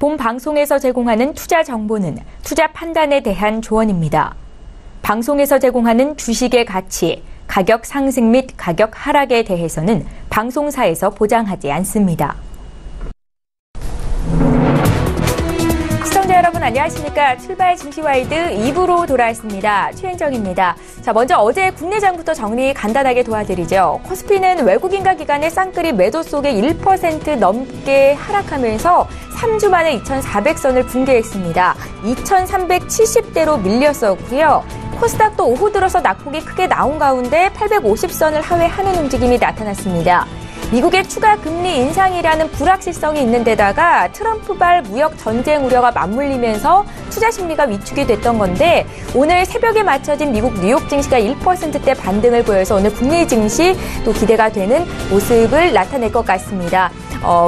본 방송에서 제공하는 투자 정보는 투자 판단에 대한 조언입니다. 방송에서 제공하는 주식의 가치, 가격 상승 및 가격 하락에 대해서는 방송사에서 보장하지 않습니다. 시청자 여러분 안녕하십니까. 출발 증시와이드 2부로 돌아왔습니다. 최현정입니다. 자, 먼저 어제 국내 장부터 정리 간단하게 도와드리죠. 코스피는 외국인과 기관의 쌍끌이 매도 속에 1% 넘게 하락하면서 3주 만에 2,400선을 붕괴했습니다. 2,370대로 밀렸었고요. 코스닥도 오후 들어서 낙폭이 크게 나온 가운데 850선을 하회하는 움직임이 나타났습니다. 미국의 추가 금리 인상이라는 불확실성이 있는 데다가 트럼프발 무역 전쟁 우려가 맞물리면서 투자 심리가 위축이 됐던 건데 오늘 새벽에 맞춰진 미국 뉴욕 증시가 1%대 반등을 보여서 오늘 국내 증시 또 기대가 되는 모습을 나타낼 것 같습니다.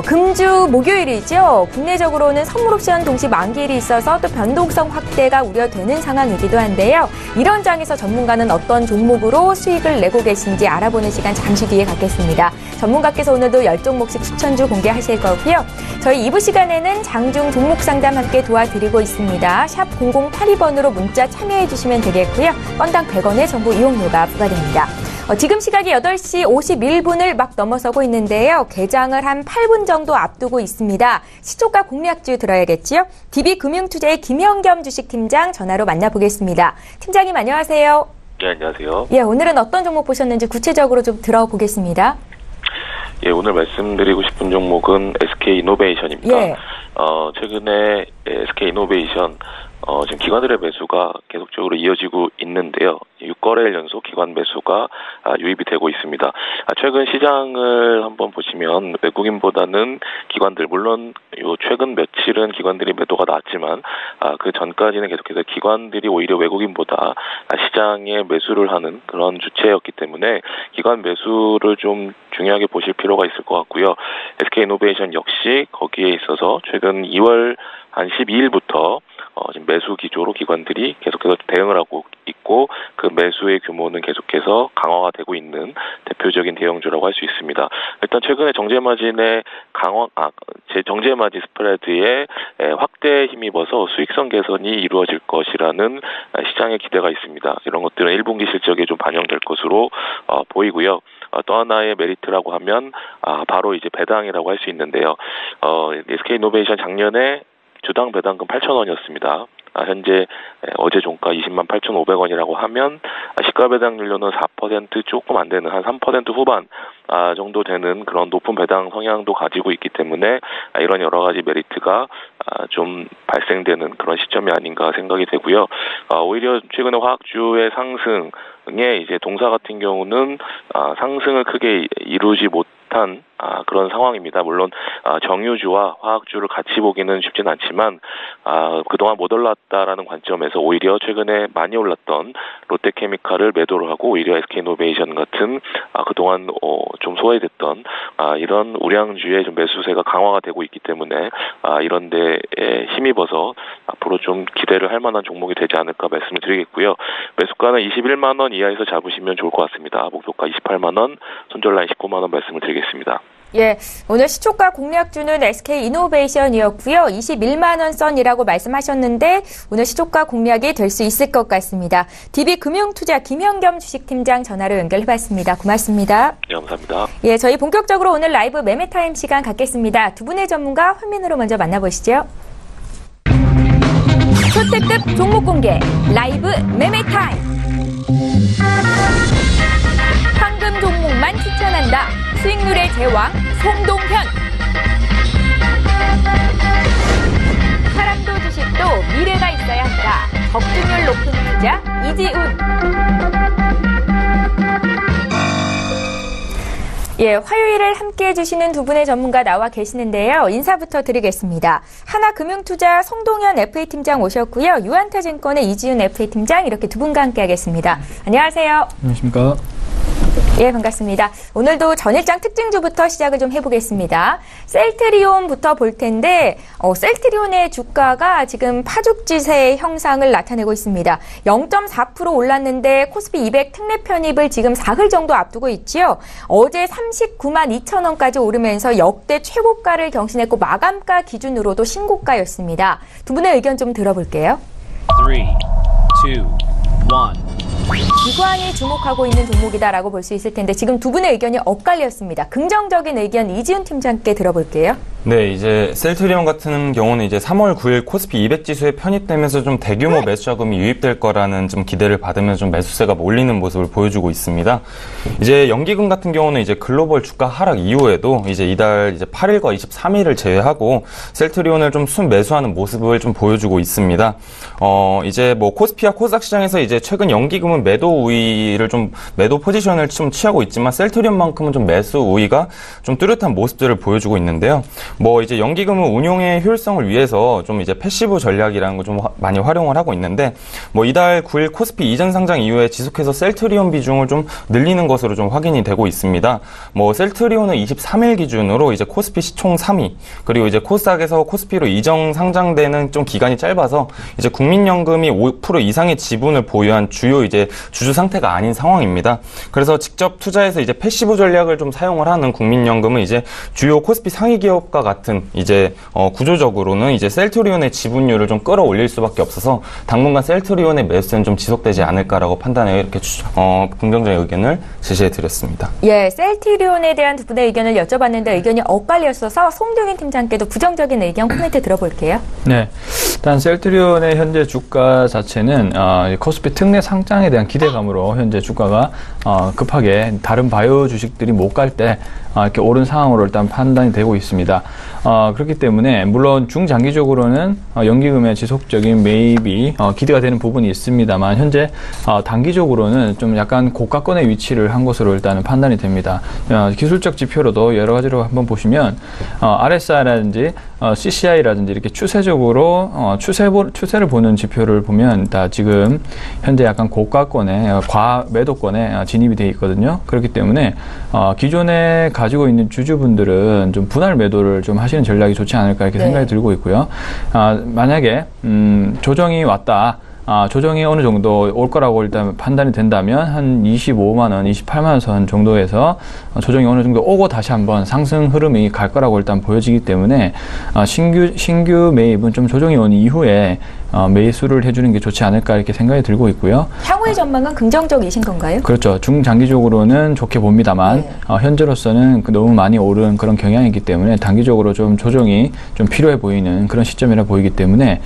금주 목요일이죠. 국내적으로는 선물 옵션 동시 만기일이 있어서 또 변동성 확대가 우려되는 상황이기도 한데요. 이런 장에서 전문가는 어떤 종목으로 수익을 내고 계신지 알아보는 시간 잠시 뒤에 갖겠습니다. 전문가께서 오늘도 10종목씩 추천주 공개하실 거고요. 저희 2부 시간에는 장중 종목 상담 함께 도와드리고 있습니다. 샵 0082번으로 문자 참여해 주시면 되겠고요. 건당 100원의 정보 이용료가 부과됩니다. 지금 시각이 8시 51분을 막 넘어서고 있는데요. 개장을 한 8분 정도 앞두고 있습니다. 시초가 공략주 들어야겠지요. DB금융투자의 김현겸 주식팀장 전화로 만나보겠습니다. 팀장님 안녕하세요. 네, 안녕하세요. 예, 오늘은 어떤 종목 보셨는지 구체적으로 좀 들어보겠습니다. 예, 오늘 말씀드리고 싶은 종목은 SK이노베이션입니다. 예. 최근에 SK이노베이션 지금 기관들의 매수가 계속적으로 이어지고 있는데요. 6거래일 연속 기관 매수가 유입이 되고 있습니다. 최근 시장을 한번 보시면 외국인보다는 기관들, 물론 요 최근 며칠은 기관들이 매도가 나왔지만 그 전까지는 계속해서 기관들이 오히려 외국인보다 시장에 매수를 하는 그런 주체였기 때문에 기관 매수를 좀 중요하게 보실 필요가 있을 것 같고요. SK이노베이션 역시 거기에 있어서 최근 2월 한 12일부터 지금 매수 기조로 기관들이 계속해서 대응을 하고 있고 그 매수의 규모는 계속해서 강화가 되고 있는 대표적인 대형주라고 할 수 있습니다. 일단 최근에 정제마진의 정제마진 스프레드에 확대에 힘입어서 수익성 개선이 이루어질 것이라는 시장의 기대가 있습니다. 이런 것들은 1분기 실적에 좀 반영될 것으로 보이고요. 또 하나의 메리트라고 하면 바로 이제 배당이라고 할 수 있는데요. SK이노베이션 작년에 주당 배당금 8,000원이었습니다. 현재 어제 종가 208,500원이라고 하면 시가 배당률로는 4% 조금 안 되는 한 3% 후반 정도 되는 그런 높은 배당 성향도 가지고 있기 때문에 이런 여러 가지 메리트가 좀 발생되는 그런 시점이 아닌가 생각이 되고요. 오히려 최근에 화학주의 상승에 이제 동사 같은 경우는 상승을 크게 이루지 못한 그런 상황입니다. 물론 정유주와 화학주를 같이 보기는 쉽진 않지만 그동안 못 올랐다라는 관점에서 오히려 최근에 많이 올랐던 롯데케미칼을 매도를 하고 오히려 SK이노베이션 같은 그동안 좀 소외됐던 이런 우량주의 좀 매수세가 강화가 되고 있기 때문에 이런 데에 힘입어서 앞으로 좀 기대를 할 만한 종목이 되지 않을까 말씀을 드리겠고요. 매수가는 21만 원 이하에서 잡으시면 좋을 것 같습니다. 목표가 28만 원, 손절라인 19만 원 말씀을 드리겠습니다. 예, 오늘 시초가 공략주는 SK이노베이션이었고요. 21만 원 선이라고 말씀하셨는데 오늘 시초가 공략이 될 수 있을 것 같습니다. DB금융투자 김현겸 주식팀장 전화로 연결해봤습니다. 고맙습니다. 네, 감사합니다. 예, 저희 본격적으로 오늘 라이브 매매타임 시간 갖겠습니다. 두 분의 전문가 화면으로 먼저 만나보시죠. 초특급 종목 공개 라이브 매매타임. 황금 종목만 추천한다. 수익률의 제왕 송동현. 사람도 주식도 미래가 있어야 한다. 적중률 높은 투자 이지훈. 예, 화요일을 함께해 주시는 두 분의 전문가 나와 계시는데요. 인사부터 드리겠습니다. 하나금융투자 송동현 FA팀장 오셨고요. 유한타증권의 이지훈 FA팀장 이렇게 두 분과 함께하겠습니다. 안녕하세요. 안녕하십니까. 예, 반갑습니다. 오늘도 전일장 특징주부터 시작을 좀 해보겠습니다. 셀트리온부터 볼 텐데 셀트리온의 주가가 지금 파죽지세 형상을 나타내고 있습니다. 0.4% 올랐는데 코스피 200 특례 편입을 지금 사흘 정도 앞두고 있지요. 어제 39만 2천 원까지 오르면서 역대 최고가를 경신했고 마감가 기준으로도 신고가였습니다. 두 분의 의견 좀 들어볼게요. 3, 2, 1. 기관이 주목하고 있는 종목이다라고 볼 수 있을 텐데 지금 두 분의 의견이 엇갈렸습니다. 긍정적인 의견 이지훈 팀장께 들어볼게요. 네, 이제 셀트리온 같은 경우는 이제 3월 9일 코스피 200 지수에 편입되면서 좀 대규모 매수 자금이 유입될 거라는 좀 기대를 받으면서 좀 매수세가 몰리는 모습을 보여주고 있습니다. 이제 연기금 같은 경우는 이제 글로벌 주가 하락 이후에도 이제 이달 이제 8일과 23일을 제외하고 셀트리온을 좀 순 매수하는 모습을 좀 보여주고 있습니다. 이제 뭐 코스피와 코스닥 시장에서 이제 최근 연기금은 매도 우위를 좀 매도 포지션을 좀 취하고 있지만 셀트리온만큼은 좀 매수 우위가 좀 뚜렷한 모습들을 보여주고 있는데요. 뭐 이제 연기금은 운용의 효율성을 위해서 좀 이제 패시브 전략이라는 거 좀 많이 활용을 하고 있는데 뭐 이달 9일 코스피 이전 상장 이후에 지속해서 셀트리온 비중을 좀 늘리는 것으로 좀 확인이 되고 있습니다. 뭐 셀트리온은 23일 기준으로 이제 코스피 시총 3위 그리고 이제 코스닥에서 코스피로 이전 상장되는 좀 기간이 짧아서 이제 국민연금이 5% 이상의 지분을 보유한 주요 이제 주주 상태가 아닌 상황입니다. 그래서 직접 투자해서 이제 패시브 전략을 좀 사용을 하는 국민연금은 이제 주요 코스피 상위 기업과 같은 이제 구조적으로는 이제 셀트리온의 지분율을 좀 끌어올릴 수밖에 없어서 당분간 셀트리온의 매수는 좀 지속되지 않을까라고 판단해 이렇게 긍정적인 의견을 제시해 드렸습니다. 예, 셀트리온에 대한 두 분의 의견을 여쭤봤는데 의견이 엇갈렸어서 송경인 팀장께도 부정적인 의견 코멘트 들어볼게요. 네, 일단 셀트리온의 현재 주가 자체는 코스피 특례 상장에 대한 기대감으로 현재 주가가 급하게 다른 바이오 주식들이 못 갈 때 이렇게 오른 상황으로 일단 판단이 되고 있습니다. 그렇기 때문에 물론 중장기적으로는 연기금의 지속적인 매입이 기대가 되는 부분이 있습니다만 현재 단기적으로는 좀 약간 고가권의 위치를 한 것으로 일단은 판단이 됩니다. 기술적 지표로도 여러 가지로 한번 보시면 RSI라든지 CCI라든지 이렇게 추세적으로 추세를 보는 지표를 보면 다 지금 현재 약간 고가권에 과매도권에 진입이 되어 있거든요. 그렇기 때문에 기존에 가지고 있는 주주분들은 좀 분할 매도를 좀 하시는 전략이 좋지 않을까 이렇게 생각이 들고 있고요. 만약에 조정이 왔다. 조정이 어느 정도 올 거라고 일단 판단이 된다면 한 25만 원, 28만 원 정도에서 조정이 어느 정도 오고 다시 한번 상승 흐름이 갈 거라고 일단 보여지기 때문에 신규 매입은 좀 조정이 온 이후에 매수를 해주는 게 좋지 않을까 이렇게 생각이 들고 있고요. 향후의 전망은 긍정적이신 건가요? 그렇죠. 중장기적으로는 좋게 봅니다만 네. 현재로서는 너무 많이 오른 그런 경향이기 때문에 단기적으로 좀 조정이 좀 필요해 보이는 그런 시점이라 보이기 때문에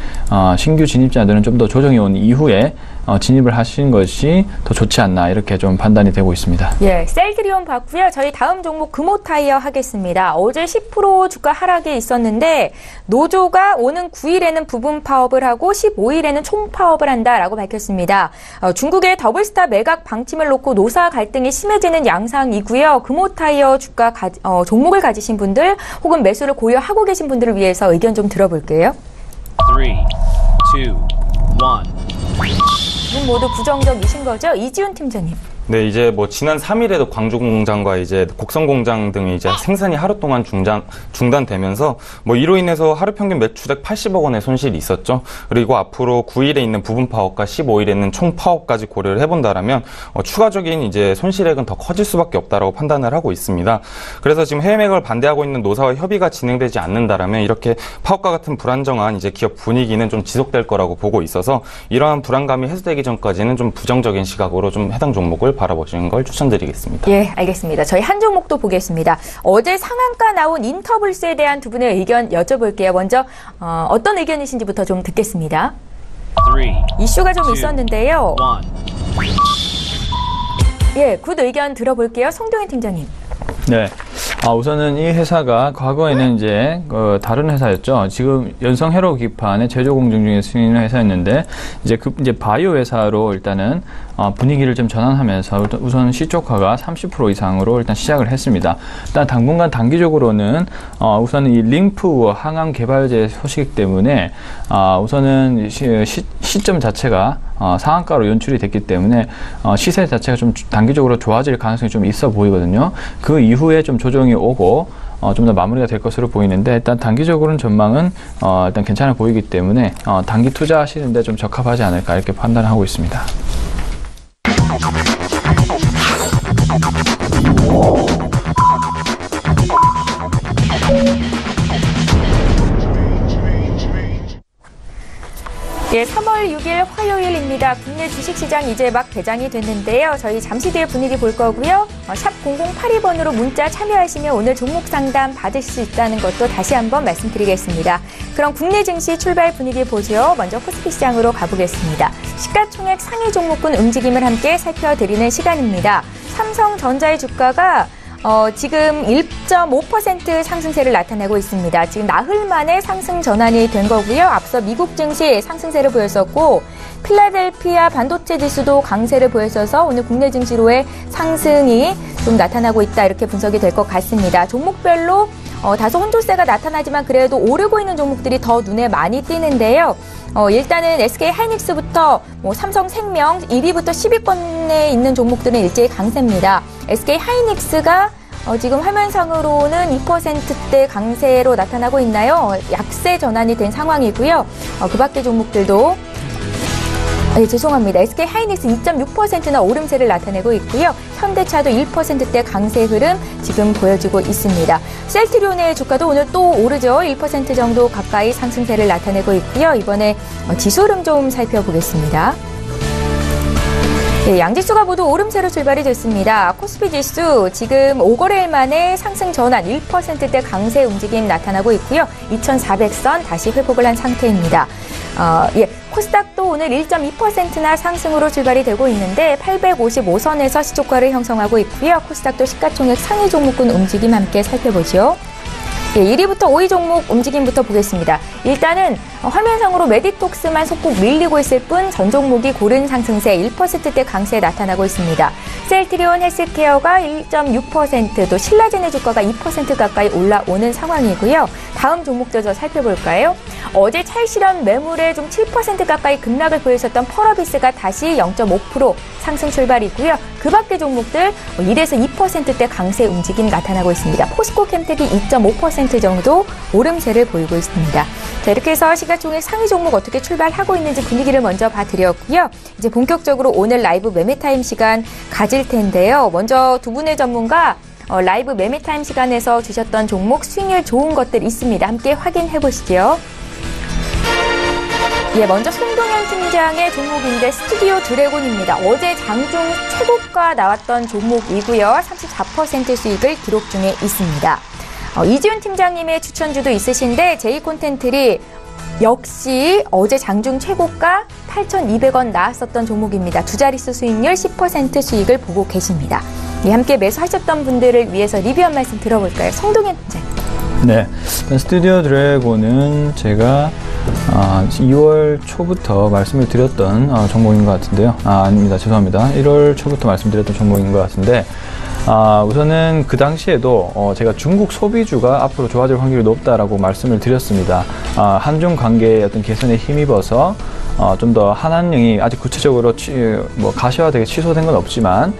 신규 진입자들은 좀 더 조정이 온 이후에 진입을 하시는 것이 더 좋지 않나 이렇게 좀 판단이 되고 있습니다. 예, 셀트리온 봤고요. 저희 다음 종목 금호타이어 하겠습니다. 어제 10% 주가 하락이 있었는데 노조가 오는 9일에는 부분 파업을 하고 15일에는 총 파업을 한다라고 밝혔습니다. 중국의 더블스타 매각 방침을 놓고 노사 갈등이 심해지는 양상이고요. 금호타이어 주가 종목을 가지신 분들 혹은 매수를 고려하고 계신 분들을 위해서 의견 좀 들어볼게요. 3, 2, 1. 두 분 모두 부정적이신 거죠? 이지훈 팀장님. 네, 이제 뭐 지난 3일에도 광주 공장과 이제 곡성 공장 등이 이제 생산이 하루 동안 중단되면서 뭐 이로 인해서 하루 평균 매출액 80억 원의 손실이 있었죠. 그리고 앞으로 9일에 있는 부분 파업과 15일에는 총 파업까지 고려를 해본다라면 추가적인 이제 손실액은 더 커질 수밖에 없다라고 판단을 하고 있습니다. 그래서 지금 해외 매각을 반대하고 있는 노사와 협의가 진행되지 않는다라면 이렇게 파업과 같은 불안정한 이제 기업 분위기는 좀 지속될 거라고 보고 있어서 이러한 불안감이 해소되기 전까지는 좀 부정적인 시각으로 좀 해당 종목을 바라보시는 걸 추천드리겠습니다. 예, 알겠습니다. 저희 한 종목도 보겠습니다. 어제 상한가 나온 인터블스에 대한 두 분의 의견 여쭤볼게요. 먼저 어떤 의견이신지부터 좀 듣겠습니다. 3, 이슈가 좀 2, 있었는데요. 1. 예, 굿 의견 들어볼게요. 송동현 팀장님. 네. 우선은 이 회사가 과거에는 이제 다른 회사였죠. 지금 연성 회로 기판의 제조 공정 중에 쓰이는 회사였는데 이제 바이오 회사로 일단은 분위기를 좀 전환하면서 우선 시초가가 30% 이상으로 일단 시작을 했습니다. 일단 당분간 단기적으로는 우선 이 림프 항암 개발제 소식 때문에 우선은 시점 자체가 상한가로 연출이 됐기 때문에 시세 자체가 좀 단기적으로 좋아질 가능성이 좀 있어 보이거든요. 그 이후에 좀 조정이 오고 좀 더 마무리가 될 것으로 보이는데 일단 단기적으로는 전망은 일단 괜찮아 보이기 때문에 단기 투자하시는데 좀 적합하지 않을까 이렇게 판단하고 있습니다. 예, 3월 6일 화요일입니다. 국내 주식시장 이제 막 개장이 됐는데요. 저희 잠시 뒤에 분위기 볼 거고요. 샵 0082번으로 문자 참여하시면 오늘 종목 상담 받으실 수 있다는 것도 다시 한번 말씀드리겠습니다. 그럼 국내 증시 출발 분위기 보죠. 먼저 코스피 시장으로 가보겠습니다. 시가총액 상위 종목군 움직임을 함께 살펴드리는 시간입니다. 삼성전자의 주가가 지금 1.5% 상승세를 나타내고 있습니다. 지금 나흘 만에 상승 전환이 된 거고요. 앞서 미국 증시 상승세를 보였었고 필라델피아 반도체 지수도 강세를 보였어서 오늘 국내 증시로의 상승이 좀 나타나고 있다 이렇게 분석이 될 것 같습니다. 종목별로 다소 혼조세가 나타나지만 그래도 오르고 있는 종목들이 더 눈에 많이 띄는데요. 일단은 SK 하이닉스부터 삼성생명 1위부터 10위권에 있는 종목들은 일제히 강세입니다. SK 하이닉스가 지금 화면상으로는 2%대 강세로 나타나고 있나요? 약세 전환이 된 상황이고요. 그 밖의 종목들도 죄송합니다. SK 하이닉스 2.6%나 오름세를 나타내고 있고요. 현대차도 1%대 강세 흐름 지금 보여주고 있습니다. 셀트리온의 주가도 오늘 또 오르죠. 1% 정도 가까이 상승세를 나타내고 있고요. 이번에 지수 흐름 좀 살펴보겠습니다. 네, 양지수가 모두 오름세로 출발이 됐습니다. 코스피 지수 지금 5거래일 만에 상승 전환 1%대 강세 움직임 나타나고 있고요. 2,400선 다시 회복을 한 상태입니다. 코스닥도 오늘 1.2%나 상승으로 출발이 되고 있는데 855선에서 시초가를 형성하고 있고요. 코스닥도 시가총액 상위 종목군 움직임 함께 살펴보죠. 1위부터 5위 종목 움직임부터 보겠습니다. 일단은 화면상으로 메디톡스만 소폭 밀리고 있을 뿐 전 종목이 고른 상승세 1%대 강세에 나타나고 있습니다. 셀트리온 헬스케어가 1.6%, 또 신라젠의 주가가 2% 가까이 올라오는 상황이고요. 다음 종목도 살펴볼까요? 어제 찰실한 매물에 좀 7% 가까이 급락을 보였었던 펄어비스가 다시 0.5% 상승 출발이고요. 그 밖의 종목들 1에서 2%대 강세 움직임 나타나고 있습니다. 포스코 캠텍이 2.5% 정도 오름세를 보이고 있습니다. 자, 이렇게 해서 시가총액 상위 종목 어떻게 출발하고 있는지 분위기를 먼저 봐드렸고요. 이제 본격적으로 오늘 라이브 매매타임 시간 가질 텐데요. 먼저 두 분의 전문가 라이브 매매타임 시간에서 주셨던 종목 수익률 좋은 것들 있습니다. 함께 확인해 보시죠. 먼저 송동현 팀장의 종목인데 스튜디오 드래곤입니다. 어제 장중 최고가 나왔던 종목이고요. 34% 수익을 기록 중에 있습니다. 이지훈 팀장님의 추천주도 있으신데 제이콘텐트리 역시 어제 장중 최고가 8,200원 나왔었던 종목입니다. 두 자릿수 수익률 10% 수익을 보고 계십니다. 함께 매수하셨던 분들을 위해서 리뷰 한 말씀 들어볼까요? 송동현 팀장님. 네, 스튜디오 드래곤은 제가 2월 초부터 말씀을 드렸던 종목인 것 같은데요. 아닙니다. 죄송합니다. 1월 초부터 말씀드렸던 종목인 것 같은데 우선은 그 당시에도 제가 중국 소비주가 앞으로 좋아질 확률이 높다라고 말씀을 드렸습니다. 한중 관계의 어떤 개선에 힘입어서 좀 더 한한령이 아직 구체적으로 가시화되게 취소된 건 없지만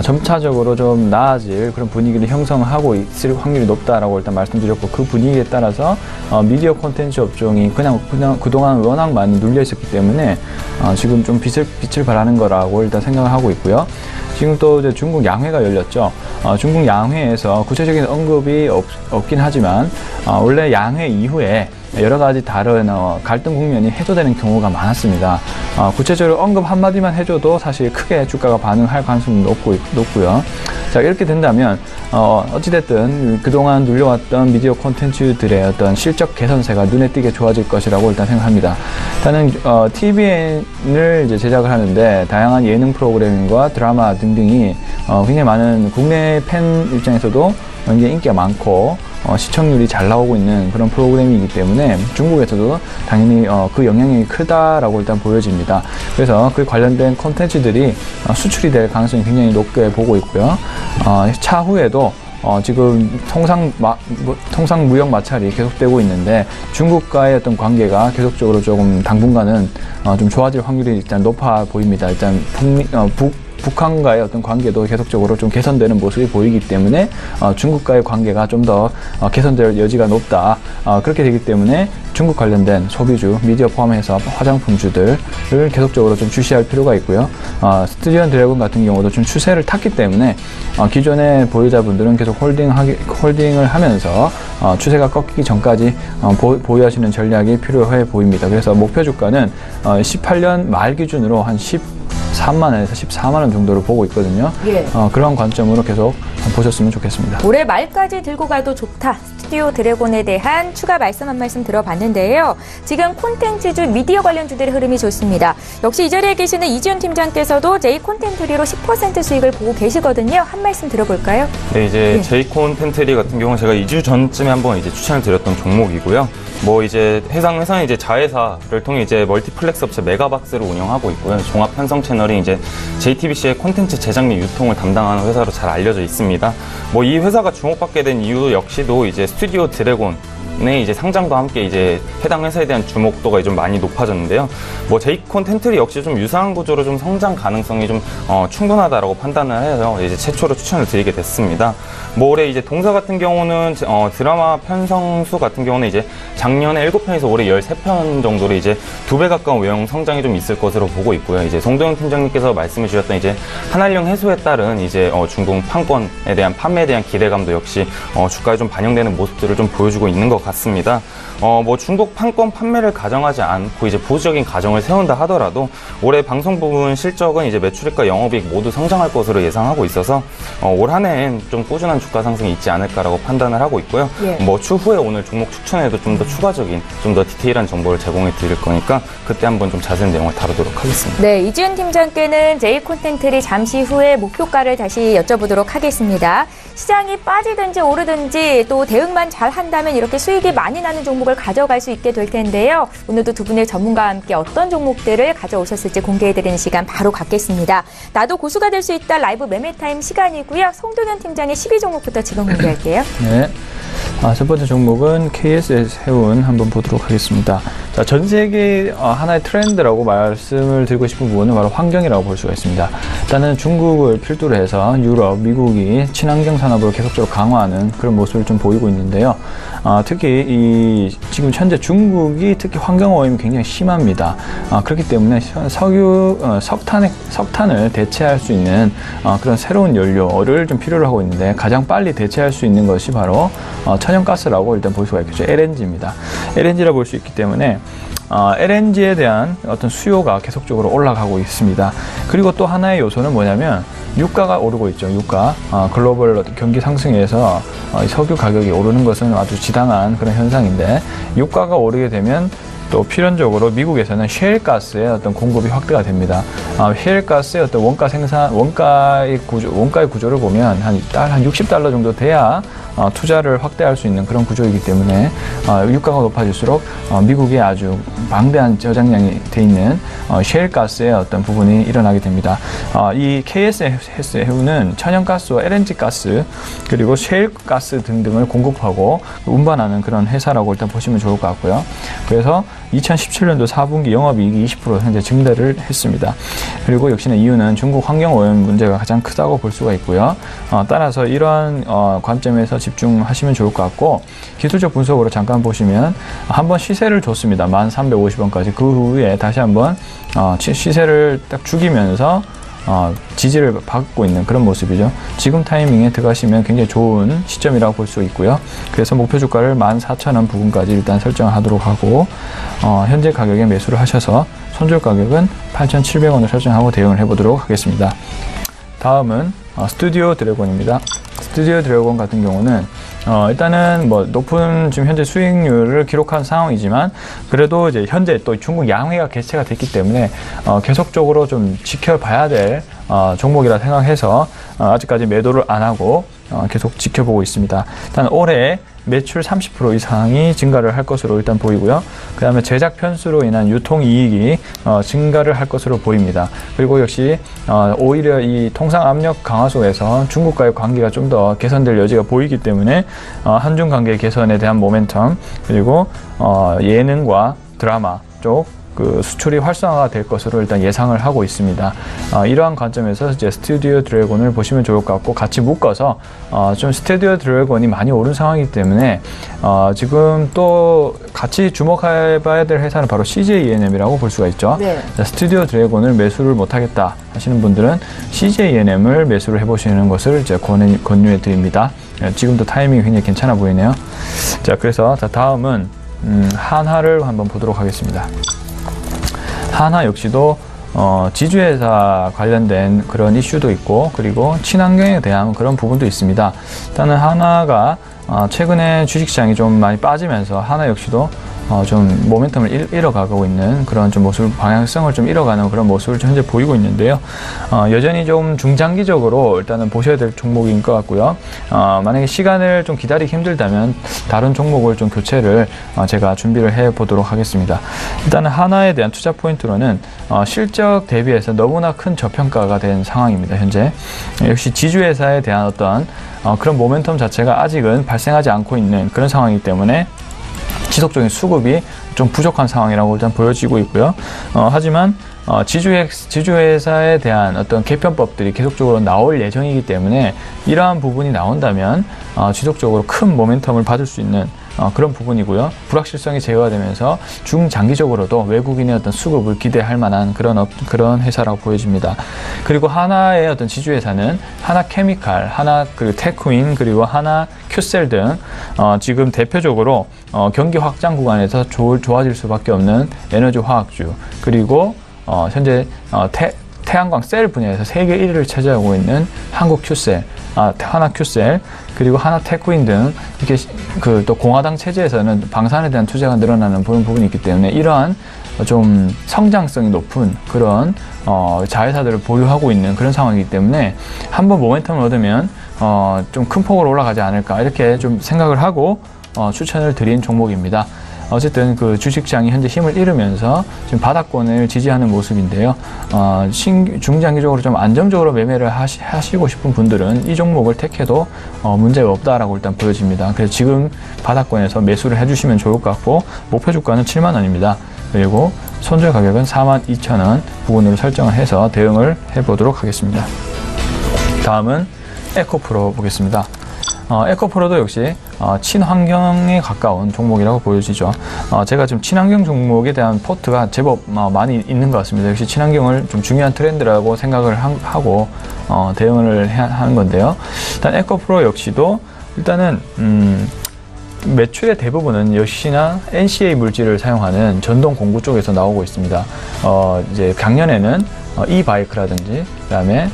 점차적으로 좀 나아질 그런 분위기를 형성하고 있을 확률이 높다라고 일단 말씀드렸고, 그 분위기에 따라서 미디어 콘텐츠 업종이 그냥 그동안 워낙 많이 눌려 있었기 때문에 지금 좀 빛을 발하는 거라고 일단 생각을 하고 있고요. 지금 또 이제 중국 양회가 열렸죠. 중국 양회에서 구체적인 언급이 없긴 하지만 원래 양회 이후에 여러 가지 다른 갈등 국면이 해소되는 경우가 많았습니다. 구체적으로 언급 한마디만 해줘도 사실 크게 주가가 반응할 가능성이 높고요. 자, 이렇게 된다면 어찌됐든 그동안 눌려왔던 미디어 콘텐츠들의 어떤 실적 개선세가 눈에 띄게 좋아질 것이라고 일단 생각합니다. 일단은 TVN을 이제 제작을 하는데 다양한 예능 프로그램과 드라마 등등이 굉장히 많은 국내 팬 입장에서도 굉장히 인기가 많고 시청률이 잘 나오고 있는 그런 프로그램이기 때문에 중국에서도 당연히 그 영향이 크다라고 일단 보여집니다. 그래서 그 관련된 콘텐츠들이 수출이 될 가능성이 굉장히 높게 보고 있고요. 차후에도 지금 통상 무역 마찰이 계속되고 있는데 중국과의 어떤 관계가 계속적으로 조금 당분간은 좀 좋아질 확률이 일단 높아 보입니다. 일단 북한과의 어떤 관계도 계속적으로 좀 개선되는 모습이 보이기 때문에 중국과의 관계가 좀 더 개선될 여지가 높다. 그렇게 되기 때문에 중국 관련된 소비주, 미디어 포함해서 화장품주들을 계속적으로 좀 주시할 필요가 있고요. 스튜디오 드래곤 같은 경우도 좀 추세를 탔기 때문에 기존의 보유자분들은 계속 홀딩을 하면서 추세가 꺾이기 전까지 보유하시는 전략이 필요해 보입니다. 그래서 목표 주가는 18년 말 기준으로 한 13만원에서 14만원 정도를 보고 있거든요. 예. 그런 관점으로 계속 보셨으면 좋겠습니다. 올해 말까지 들고 가도 좋다. 스튜디오 드래곤에 대한 추가 말씀 한 말씀 들어봤는데요. 지금 콘텐츠주, 미디어 관련주들의 흐름이 좋습니다. 역시 이 자리에 계시는 이지훈 팀장께서도 제이콘텐트리로 10% 수익을 보고 계시거든요. 한 말씀 들어볼까요? 네, 이제 예. 제이콘텐트리 같은 경우는 제가 2주 전쯤에 한번 이제 추천을 드렸던 종목이고요. 뭐 이제 회사는 이제 자회사를 통해 이제 멀티플렉스 업체 메가박스를 운영하고 있고요. 종합 편성 채널이 이제 JTBC의 콘텐츠 제작 및 유통을 담당하는 회사로 잘 알려져 있습니다. 뭐 이 회사가 주목받게 된 이유 역시도 이제 스튜디오 드래곤의 이제 상장과 함께 이제 해당 회사에 대한 주목도가 좀 많이 높아졌는데요. 뭐 제이콘텐트리 역시 좀 유사한 구조로 좀 성장 가능성이 좀 충분하다라고 판단을 해서 이제 최초로 추천을 드리게 됐습니다. 뭐 올해 이제 동사 같은 경우는 드라마 편성수 같은 경우는 이제 작년에 7편에서 올해 13편 정도로 이제 2배 가까운 외형 성장이 좀 있을 것으로 보고 있고요. 이제 송도영 팀장님께서 말씀해 주셨던 이제 한한령 해소에 따른 이제 중국 판권에 대한 판매에 대한 기대감도 역시 주가에 좀 반영되는 모습들을 좀 보여주고 있는 것 같습니다. 뭐 중국 판권 판매를 가정하지 않고 이제 보수적인 가정을 세운다 하더라도 올해 방송 부분 실적은 이제 매출액과 영업이익 모두 성장할 것으로 예상하고 있어서 올 한 해엔 좀 꾸준한 주가 상승이 있지 않을까라고 판단을 하고 있고요. 예. 뭐 추후에 오늘 종목 추천에도 좀 더 추가적인, 좀 더 디테일한 정보를 제공해 드릴 거니까 그때 한번 좀 자세한 내용을 다루도록 하겠습니다. 네, 이지훈 팀장께는 제이콘텐트리 잠시 후에 목표가를 다시 여쭤보도록 하겠습니다. 시장이 빠지든지 오르든지 또 대응만 잘 한다면 이렇게 수익이 많이 나는 종목을 가져갈 수 있게 될 텐데요. 오늘도 두 분의 전문가와 함께 어떤 종목들을 가져오셨을지 공개해드리는 시간 바로 갖겠습니다. 나도 고수가 될 수 있다 라이브 매매타임 시간이고요. 송동현 팀장의 12종목부터 지금 공개할게요. 네. 첫 번째 종목은 KSS 해운 한번 보도록 하겠습니다. 자, 전 세계 하나의 트렌드라고 말씀을 드리고 싶은 부분은 바로 환경이라고 볼 수가 있습니다. 일단은 중국을 필두로 해서 유럽, 미국이 친환경 산업을 계속적으로 강화하는 그런 모습을 좀 보이고 있는데요. 특히 지금 현재 중국이 특히 환경 오염이 굉장히 심합니다. 그렇기 때문에 석탄을 대체할 수 있는 그런 새로운 연료를 좀 필요로 하고 있는데 가장 빨리 대체할 수 있는 것이 바로 천연가스라고 일단 볼 수가 있겠죠. LNG입니다. LNG라 볼 수 있기 때문에 LNG에 대한 어떤 수요가 계속적으로 올라가고 있습니다. 그리고 또 하나의 요소는 뭐냐면 유가가 오르고 있죠. 유가. 글로벌 경기 상승에서 석유 가격이 오르는 것은 아주 지당한 그런 현상인데 유가가 오르게 되면 또 필연적으로 미국에서는 셰일가스의 어떤 공급이 확대가 됩니다. 셰일가스의 어떤 원가의 구조를 보면 한 60달러 정도 돼야 투자를 확대할 수 있는 그런 구조이기 때문에 유가가 높아질수록 미국에 아주 방대한 저장량이 돼 있는 셰일가스의 어떤 부분이 일어나게 됩니다. 이 KSS 해운은 천연가스와 LNG 가스 그리고 셰일가스 등등을 공급하고 운반하는 그런 회사라고 일단 보시면 좋을 것 같고요. 그래서 2017년도 4분기 영업이익이 20% 현재 증대를 했습니다. 그리고 역시나 이유는 중국 환경오염 문제가 가장 크다고 볼 수가 있고요. 따라서 이러한 관점에서 집중하시면 좋을 것 같고 기술적 분석으로 잠깐 보시면 한번 시세를 줬습니다. 1350원까지. 그 후에 다시 한번 시세를 딱 죽이면서 지지를 받고 있는 그런 모습이죠. 지금 타이밍에 들어가시면 굉장히 좋은 시점이라고 볼 수 있고요. 그래서 목표 주가를 14,000원 부근까지 일단 설정하도록 하고 현재 가격에 매수를 하셔서 손절 가격은 8,700원을 설정하고 대응을 해보도록 하겠습니다. 다음은 스튜디오 드래곤입니다. 스튜디오 드래곤 같은 경우는 일단은 뭐 높은 지금 현재 수익률을 기록한 상황이지만 그래도 이제 현재 또 중국 양회가 개최가 됐기 때문에 계속적으로 좀 지켜봐야 될 종목이라 생각해서 아직까지 매도를 안 하고 계속 지켜보고 있습니다. 일단 올해 매출 30% 이상이 증가를 할 것으로 일단 보이고요. 그 다음에 제작 편수로 인한 유통이익이 증가를 할 것으로 보입니다. 그리고 역시 오히려 이 통상 압력 강화 속에서 중국과의 관계가 좀 더 개선될 여지가 보이기 때문에 한중 관계 개선에 대한 모멘텀, 그리고 예능과 드라마 쪽 그 수출이 활성화가 될 것으로 일단 예상을 하고 있습니다. 이러한 관점에서 이제 스튜디오 드래곤을 보시면 좋을 것 같고, 같이 묶어서 좀 스튜디오 드래곤이 많이 오른 상황이기 때문에 지금 또 같이 주목해봐야 될 회사는 바로 CJ ENM이라고 볼 수가 있죠. 네. 스튜디오 드래곤을 매수를 못하겠다 하시는 분들은 CJ ENM을 매수를 해보시는 것을 이제 권유해 드립니다. 지금도 타이밍이 굉장히 괜찮아 보이네요. 자, 그래서 다음은 한화를 한번 보도록 하겠습니다. 한화 역시도 지주회사 관련된 그런 이슈도 있고, 그리고 친환경에 대한 그런 부분도 있습니다. 일단은 한화가 최근에 주식시장이 좀 많이 빠지면서 한화 역시도 좀 모멘텀을 잃어가고 있는 그런 좀 모습, 방향성을 좀 잃어가는 그런 모습을 현재 보이고 있는데요. 여전히 좀 중장기적으로 일단은 보셔야 될 종목인 것 같고요. 만약에 시간을 좀 기다리기 힘들다면 다른 종목을 좀 교체를 제가 준비를 해 보도록 하겠습니다. 일단은 한화에 대한 투자 포인트로는 실적 대비해서 너무나 큰 저평가가 된 상황입니다. 현재 역시 지주회사에 대한 어떤 그런 모멘텀 자체가 아직은 발생하지 않고 있는 그런 상황이기 때문에 지속적인 수급이 좀 부족한 상황이라고 일단 보여지고 있고요. 하지만 지주회사에 대한 어떤 개편법들이 계속적으로 나올 예정이기 때문에 이러한 부분이 나온다면 지속적으로 큰 모멘텀을 받을 수 있는 그런 부분이고요. 불확실성이 제거되면서 중장기적으로도 외국인의 어떤 수급을 기대할 만한 그런 회사라고 보여집니다. 그리고 하나의 어떤 지주회사는 하나케미칼, 하나 그 테크윈, 그리고 하나 큐셀 등 지금 대표적으로 경기 확장 구간에서 좋아질 수밖에 없는 에너지 화학주, 그리고 현재 태양광 셀 분야에서 세계 1위를 차지하고 있는 한국 큐셀, 하나 큐셀, 그리고 하나 테크윈 등 이렇게 또 공화당 체제에서는 방산에 대한 투자가 늘어나는 그런 부분이 있기 때문에 이러한 좀 성장성이 높은 그런 자회사들을 보유하고 있는 그런 상황이기 때문에 한번 모멘텀을 얻으면 좀 큰 폭으로 올라가지 않을까 이렇게 좀 생각을 하고 추천을 드린 종목입니다. 어쨌든 그 주식시장이 현재 힘을 잃으면서 지금 바닥권을 지지하는 모습인데요. 중장기적으로 좀 안정적으로 매매를 하시고 싶은 분들은 이 종목을 택해도 문제가 없다라고 일단 보여집니다. 그래서 지금 바닥권에서 매수를 해주시면 좋을 것 같고, 목표 주가는 7만 원입니다. 그리고 손절 가격은 42,000원 부근으로 설정을 해서 대응을 해보도록 하겠습니다. 다음은 에코프로 보겠습니다. 에코프로도 역시 친환경에 가까운 종목이라고 보여지죠. 제가 지금 친환경 종목에 대한 포트가 제법 많이 있는 것 같습니다. 역시 친환경을 좀 중요한 트렌드라고 생각을 하고 대응을 하는 건데요. 일단 에코프로 역시도 일단은 매출의 대부분은 역시나 NCA 물질을 사용하는 전동 공구 쪽에서 나오고 있습니다. 이제 작년에는 e-바이크라든지 그다음에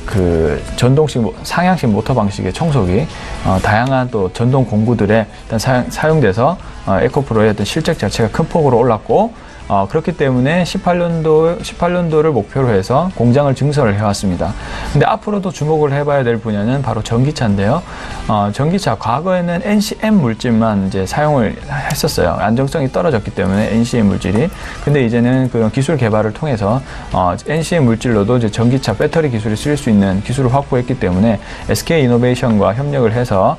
그 전동식 상향식 모터 방식의 청소기, 다양한 또 전동 공구들에 일단 사용돼서 에코프로의 어떤 실적 자체가 큰 폭으로 올랐고, 그렇기 때문에 18년도를 목표로 해서 공장을 증설을 해왔습니다. 근데 앞으로도 주목을 해봐야 될 분야는 바로 전기차인데요. 전기차 과거에는 NCM 물질만 이제 사용을 했었어요. 안정성이 떨어졌기 때문에 NCM 물질이. 근데 이제는 그런 기술 개발을 통해서 NCM 물질로도 이제 전기차 배터리 기술이 쓸 수 있는 기술을 확보했기 때문에 SK 이노베이션과 협력을 해서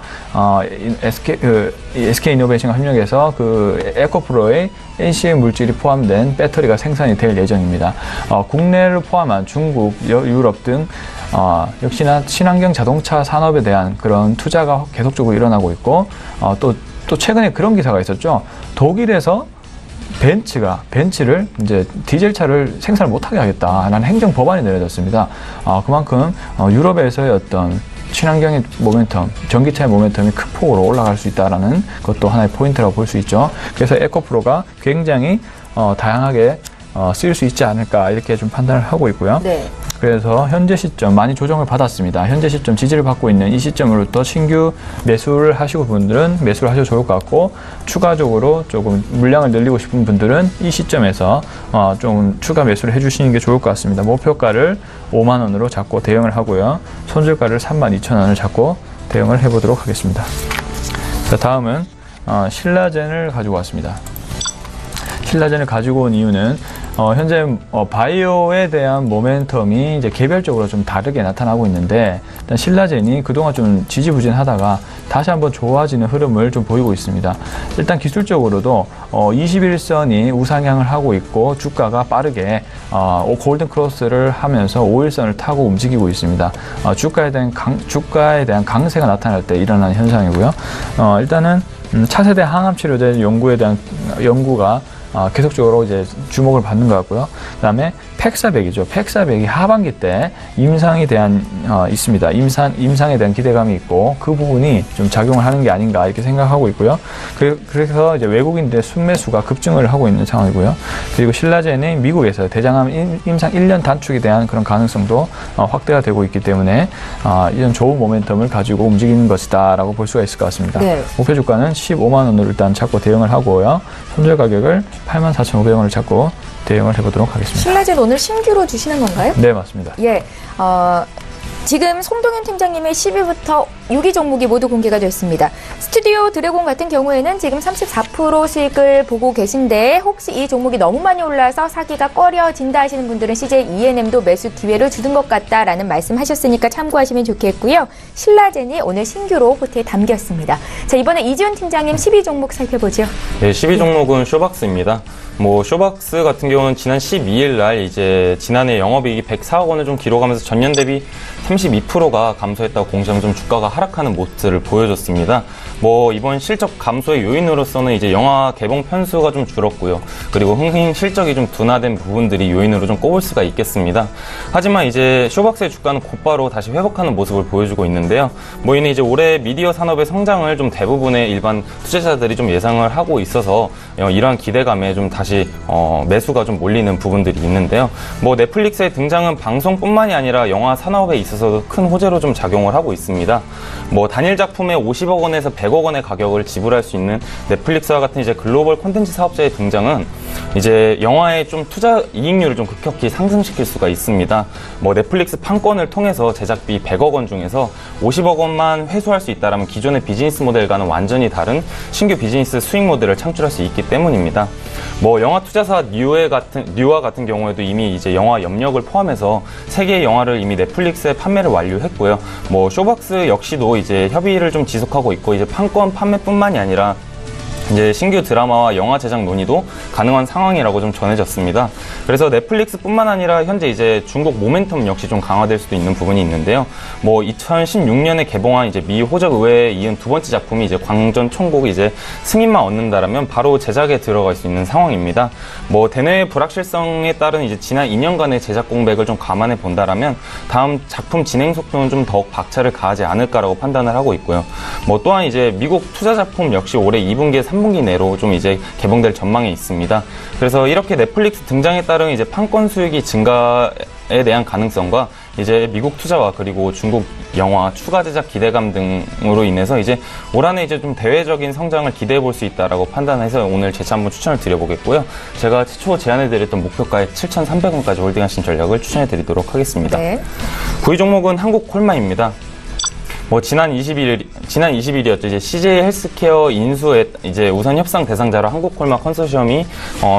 SK 이노베이션과 협력해서 그 에코프로의 NCM 물질이 포함된 배터리가 생산이 될 예정입니다. 국내를 포함한 중국, 유럽 등 역시나 친환경 자동차 산업에 대한 그런 투자가 계속적으로 일어나고 있고, 또 최근에 그런 기사가 있었죠. 독일에서 벤츠를 이제 디젤차를 생산을 못하게 하겠다라는 행정 법안이 내려졌습니다. 그만큼 유럽에서의 어떤 친환경의 모멘텀, 전기차의 모멘텀이 큰 폭으로 올라갈 수 있다는 것도 하나의 포인트라고 볼 수 있죠. 그래서 에코프로가 굉장히 다양하게 쓰일 수 있지 않을까 이렇게 좀 판단을 하고 있고요. 네. 그래서 현재 시점 많이 조정을 받았습니다. 현재 시점 지지를 받고 있는 이 시점으로부터 신규 매수를 하시고 분들은 매수를 하셔도 좋을 것 같고, 추가적으로 조금 물량을 늘리고 싶은 분들은 이 시점에서 좀 추가 매수를 해주시는 게 좋을 것 같습니다. 목표가를 5만 원으로 잡고 대응을 하고요. 손절가를 32,000원을 잡고 대응을 해보도록 하겠습니다. 자, 다음은 신라젠을 가지고 왔습니다. 신라젠을 가지고 온 이유는 현재 바이오에 대한 모멘텀이 이제 개별적으로 좀 다르게 나타나고 있는데, 일단 신라젠이 그동안 좀 지지부진하다가 다시 한번 좋아지는 흐름을 좀 보이고 있습니다. 일단 기술적으로도 21선이 우상향을 하고 있고 주가가 빠르게 골든 크로스를 하면서 5일선을 타고 움직이고 있습니다. 주가에 대한 강세가 나타날 때 일어나는 현상이고요. 일단은 차세대 항암 치료제 연구에 대한 연구가 계속적으로 이제 주목을 받는 것 같고요. 그 다음에 팩사백이죠. 팩사백이 하반기 때 임상에 대한 있습니다. 임상에 대한 기대감이 있고 그 부분이 좀 작용을 하는 게 아닌가 이렇게 생각하고 있고요. 그래서 이제 외국인들의 순매수가 급증을 하고 있는 상황이고요. 그리고 신라젠이 미국에서 대장암 임상 1년 단축에 대한 그런 가능성도 확대가 되고 있기 때문에 이런 좋은 모멘텀을 가지고 움직이는 것이다라고 볼 수가 있을 것 같습니다. 네. 목표 주가는 15만 원으로 일단 잡고 대응을 하고요. 손절 가격을 84,500원을 잡고 대응을 해보도록 하겠습니다. 신라젠 오늘 신규로 주시는 건가요? 네, 맞습니다. 예. 지금 송동현 팀장님의 10위부터 6위 종목이 모두 공개가 됐습니다. 스튜디오 드래곤 같은 경우에는 지금 34% 수익을 보고 계신데 혹시 이 종목이 너무 많이 올라서 사기가 꺼려진다 하시는 분들은 CJ ENM도 매수 기회를 주는 것 같다라는 말씀하셨으니까 참고하시면 좋겠고요. 신라젠이 오늘 신규로 포트에 담겼습니다. 자, 이번에 이지훈 팀장님 10위 종목 살펴보죠. 네, 10위 종목은 쇼박스입니다. 쇼박스 같은 경우는 지난 12일 날 이제 지난해 영업이익이 104억 원을 좀 기록하면서 전년 대비 32%가 감소했다고 공시하면 좀 주가가 하락하는 모습을 보여줬습니다. 이번 실적 감소의 요인으로서는 이제 영화 개봉 편수가 좀 줄었고요. 그리고 흥행 실적이 좀 둔화된 부분들이 요인으로 좀 꼽을 수가 있겠습니다. 하지만 이제 쇼박스의 주가는 곧바로 다시 회복하는 모습을 보여주고 있는데요. 이는 이제 올해 미디어 산업의 성장을 좀 대부분의 일반 투자자들이 좀 예상을 하고 있어서 이러한 기대감에 좀 다시 매수가 좀 몰리는 부분들이 있는데요. 넷플릭스의 등장은 방송뿐만이 아니라 영화 산업에 있어서도 큰 호재로 좀 작용을 하고 있습니다. 단일 작품에 50억 원에서 100억 원의 가격을 지불할 수 있는 넷플릭스와 같은 이제 글로벌 콘텐츠 사업자의 등장은 이제 영화의 좀 투자 이익률을 좀 급격히 상승시킬 수가 있습니다. 넷플릭스 판권을 통해서 제작비 100억 원 중에서 50억 원만 회수할 수 있다라면 기존의 비즈니스 모델과는 완전히 다른 신규 비즈니스 수익 모델을 창출할 수 있기 때문입니다. 영화 투자사 뉴와 같은 경우에도 이미 이제 영화 염력을 포함해서 3개의 영화를 이미 넷플릭스에 판매를 완료했고요. 쇼박스 역시도 이제 협의를 좀 지속하고 있고 이제 판권 판매뿐만이 아니라 이제 신규 드라마와 영화 제작 논의도 가능한 상황이라고 좀 전해졌습니다. 그래서 넷플릭스뿐만 아니라 현재 이제 중국 모멘텀 역시 좀 강화될 수도 있는 부분이 있는데요. 2016년에 개봉한 이제 미 호적 의회에 이은 두 번째 작품이 이제 광전 총국 이제 승인만 얻는다라면 바로 제작에 들어갈 수 있는 상황입니다. 대내외 불확실성에 따른 이제 지난 2년간의 제작 공백을 좀 감안해 본다라면 다음 작품 진행 속도는 좀 더욱 박차를 가하지 않을까라고 판단을 하고 있고요. 또한 이제 미국 투자 작품 역시 올해 2분기에 3분기 내로 좀 이제 개봉될 전망이 있습니다. 그래서 이렇게 넷플릭스 등장에 따른 이제 판권 수익이 증가에 대한 가능성과 이제 미국 투자와 그리고 중국 영화 추가 제작 기대감 등으로 인해서 이제 올 한해 이제 좀 대외적인 성장을 기대해 볼 수 있다라고 판단해서 오늘 재차 한번 추천을 드려보겠고요. 제가 최초 제안해드렸던 목표가의 7,300원까지 홀딩하신 전략을 추천해드리도록 하겠습니다. 네. 9위 종목은 한국콜마입니다. 지난 20일이었죠. 이제 CJ 헬스케어 인수에 이제 우선 협상 대상자로 한국콜마 컨소시엄이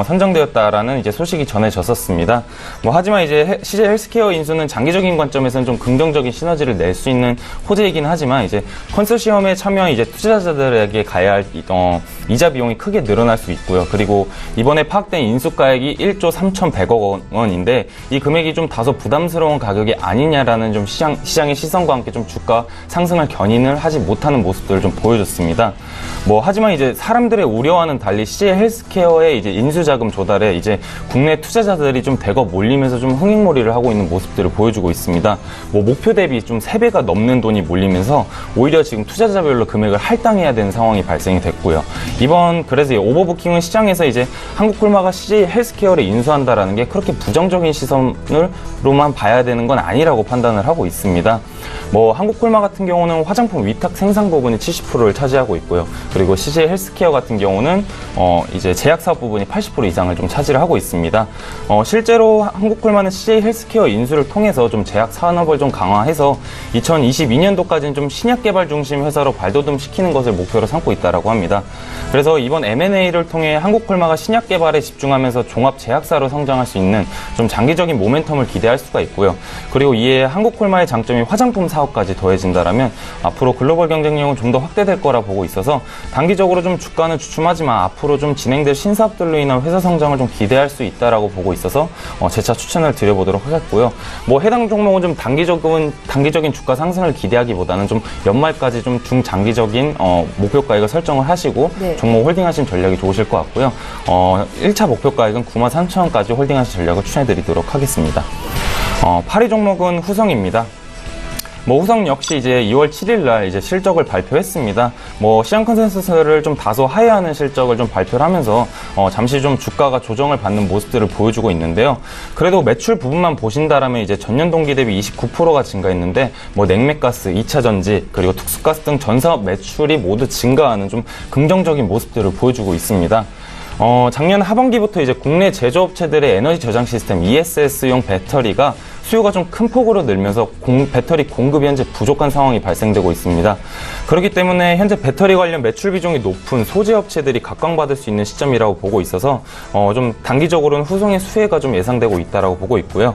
선정되었다라는 이제 소식이 전해졌었습니다. 하지만 이제 CJ 헬스케어 인수는 장기적인 관점에서는 좀 긍정적인 시너지를 낼 수 있는 호재이긴 하지만 이제 컨소시엄에 참여한 이제 투자자들에게 가야 할 이자 비용이 크게 늘어날 수 있고요. 그리고 이번에 파악된 인수가액이 1조 3,100억 원인데 이 금액이 좀 다소 부담스러운 가격이 아니냐라는 좀 시장의 시선과 함께 좀 주가 상승을 견인을 하지 못하는 모습들을 좀 보여줬습니다. 하지만 이제 사람들의 우려와는 달리 CJ 헬스케어의 이제 인수자금 조달에 이제 국내 투자자들이 좀 대거 몰리면서 좀 흥행몰이를 하고 있는 모습들을 보여주고 있습니다. 목표 대비 좀 3배가 넘는 돈이 몰리면서 오히려 지금 투자자별로 금액을 할당해야 되는 상황이 발생이 됐고요. 그래서 오버부킹은 시장에서 이제 한국콜마가 CJ 헬스케어를 인수한다라는 게 그렇게 부정적인 시선으로만 봐야 되는 건 아니라고 판단을 하고 있습니다. 뭐 한국콜마 같은 경우는 화장품 위탁 생산 부분이 70%를 차지하고 있고요. 그리고 CJ 헬스케어 같은 경우는 이제 제약 사업 부분이 80% 이상을 좀 차지를 하고 있습니다. 실제로 한국콜마는 CJ 헬스케어 인수를 통해서 좀 제약 산업을 좀 강화해서 2022년도까지는 좀 신약 개발 중심 회사로 발돋움시키는 것을 목표로 삼고 있다라고 합니다. 그래서 이번 M&A를 통해 한국콜마가 신약 개발에 집중하면서 종합 제약사로 성장할 수 있는 좀 장기적인 모멘텀을 기대할 수가 있고요. 그리고 이에 한국콜마의 장점이 화장품 사업까지 더해진다라면 앞으로 글로벌 경쟁력은 좀 더 확대될 거라 보고 있어서 단기적으로 좀 주가는 주춤하지만 앞으로 좀 진행될 신사업들로 인한 회사 성장을 좀 기대할 수 있다라고 보고 있어서 재차 추천을 드려보도록 하겠고요. 뭐 해당 종목은 좀 단기적인 주가 상승을 기대하기보다는 좀 연말까지 좀 중장기적인 목표가액을 설정을 하시고 네. 종목 홀딩하신 전략이 좋으실 것 같고요. 1차 목표가액은 93,000원까지 홀딩하신 전략을 추천해드리도록 하겠습니다. 8위 종목은 후성입니다. 뭐 후성 역시 이제 2월 7일 날 이제 실적을 발표했습니다. 뭐 시장 컨센서스를 좀 다소 하회하는 실적을 좀 발표를 하면서 잠시 좀 주가가 조정을 받는 모습들을 보여주고 있는데요. 그래도 매출 부분만 보신다라면 이제 전년 동기 대비 29%가 증가했는데 뭐 냉매가스, 2차 전지 그리고 특수가스 등 전 사업 매출이 모두 증가하는 좀 긍정적인 모습들을 보여주고 있습니다. 작년 하반기부터 이제 국내 제조업체들의 에너지 저장 시스템 ESS용 배터리가 수요가 좀 큰 폭으로 늘면서 배터리 공급이 현재 부족한 상황이 발생되고 있습니다. 그렇기 때문에 현재 배터리 관련 매출 비중이 높은 소재업체들이 각광받을 수 있는 시점이라고 보고 있어서 좀 단기적으로는 후성의 수혜가 좀 예상되고 있다라고 보고 있고요.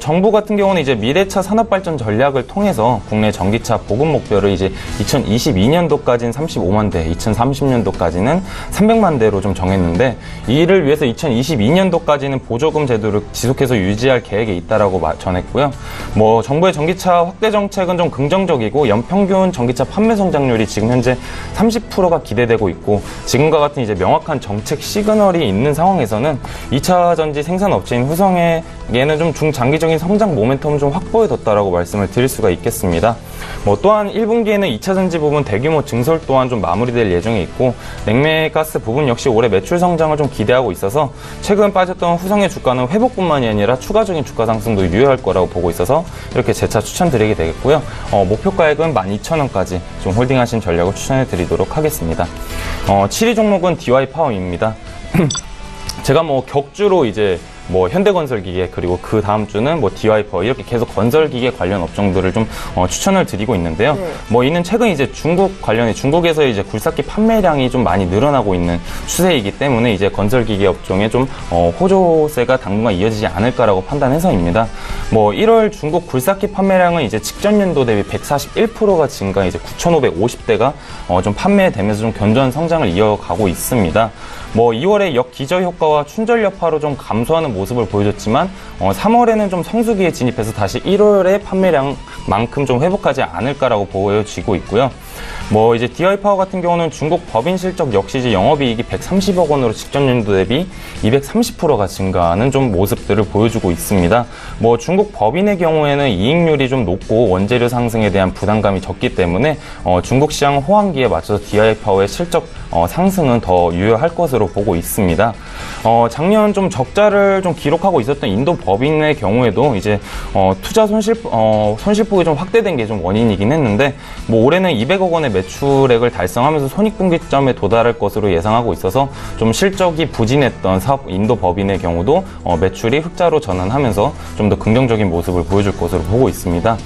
정부 같은 경우는 이제 미래차 산업발전 전략을 통해서 국내 전기차 보급 목표를 이제 2022년도까지는 35만 대, 2030년도까지는 300만 대로 좀 정했는데 이를 위해서 2022년도까지는 보조금 제도를 지속해서 유지할 계획에 있다라고 전했고요. 뭐 정부의 전기차 확대 정책은 좀 긍정적이고 연평균 전기차 판매 성장률이 지금 현재 30%가 기대되고 있고 지금과 같은 이제 명확한 정책 시그널이 있는 상황에서는 2차 전지 생산 업체인 후성에게는 좀 중장기적인 성장 모멘텀을 좀 확보해뒀다라고 말씀을 드릴 수가 있겠습니다. 뭐 또한 1분기에는 2차 전지 부분 대규모 증설 또한 좀 마무리될 예정에 있고 냉매가스 부분 역시 올해 매출 성장을 좀 기대하고 있어서 최근 빠졌던 후성의 주가는 회복뿐만이 아니라 추가적인 주가 상승도 유효할 거라고 보고 있어서 이렇게 재차 추천드리게 되겠고요. 목표가액은 12,000원까지 좀 홀딩하신 전략을 추천해 드리도록 하겠습니다. 7위 종목은 DY파워입니다. 제가 뭐 격주로 이제 뭐 현대건설기계 그리고 그 다음 주는 뭐 DY파워 이렇게 계속 건설기계 관련 업종들을 좀 추천을 드리고 있는데요. 네. 뭐 이는 최근 이제 중국에서 이제 굴삭기 판매량이 좀 많이 늘어나고 있는 추세이기 때문에 이제 건설기계 업종에 좀 호조세가 당분간 이어지지 않을까라고 판단해서입니다. 뭐 1월 중국 굴삭기 판매량은 이제 직전 연도 대비 141%가 증가, 이제 9,550대가 좀 판매되면서 좀 견조한 성장을 이어가고 있습니다. 뭐 2월에 역기저 효과와 춘절 여파로 좀 감소하는 모습을 보여줬지만 3월에는 좀 성수기에 진입해서 다시 1월의 판매량만큼 좀 회복하지 않을까라고 보여지고 있고요. 뭐 이제 DY파워 같은 경우는 중국 법인 실적 역시 이제 영업이익이 130억 원으로 직전 연도 대비 230%가 증가하는 좀 모습들을 보여주고 있습니다. 뭐 중국 법인의 경우에는 이익률이 좀 높고 원재료 상승에 대한 부담감이 적기 때문에 중국 시장 호황기에 맞춰서 DY파워의 실적 상승은 더 유효할 것으로 보고 있습니다. 작년 좀 적자를 좀 기록하고 있었던 인도 법인의 경우에도 이제 투자 손실폭이 좀 확대된 게 좀 원인이긴 했는데 뭐 올해는 200억 원의 매출액을 달성하면서 손익분기점에 도달할 것으로 예상하고 있어서 좀 실적이 부진했던 인도 법인의 경우도 매출이 흑자로 전환하면서 좀 더 긍정적인 모습을 보여줄 것으로 보고 있습니다.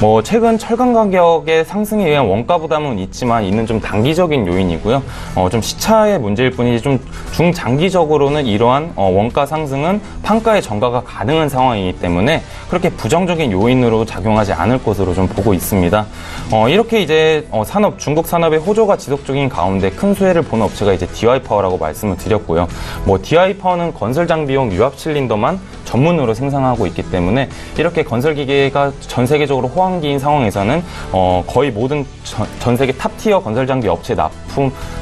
뭐 최근 철강 가격의 상승에 의한 원가 부담은 있지만 이는 좀 단기적인 요인이고요. 좀 시차의 문제일 뿐이지 좀 중장기적으로는 이러한 원가 상승은 판가의 전가가 가능한 상황이기 때문에 그렇게 부정적인 요인으로 작용하지 않을 것으로 좀 보고 있습니다. 이렇게 이제 중국 산업의 호조가 지속적인 가운데 큰 수혜를 보는 업체가 이제 DY파워라고 말씀을 드렸고요. 뭐 DY파워는 건설 장비용 유압 실린더만 전문으로 생산하고 있기 때문에 이렇게 건설 기계가 전 세계적으로 호황기인 상황에서는 거의 모든 전 세계 탑티어 건설 장비 업체에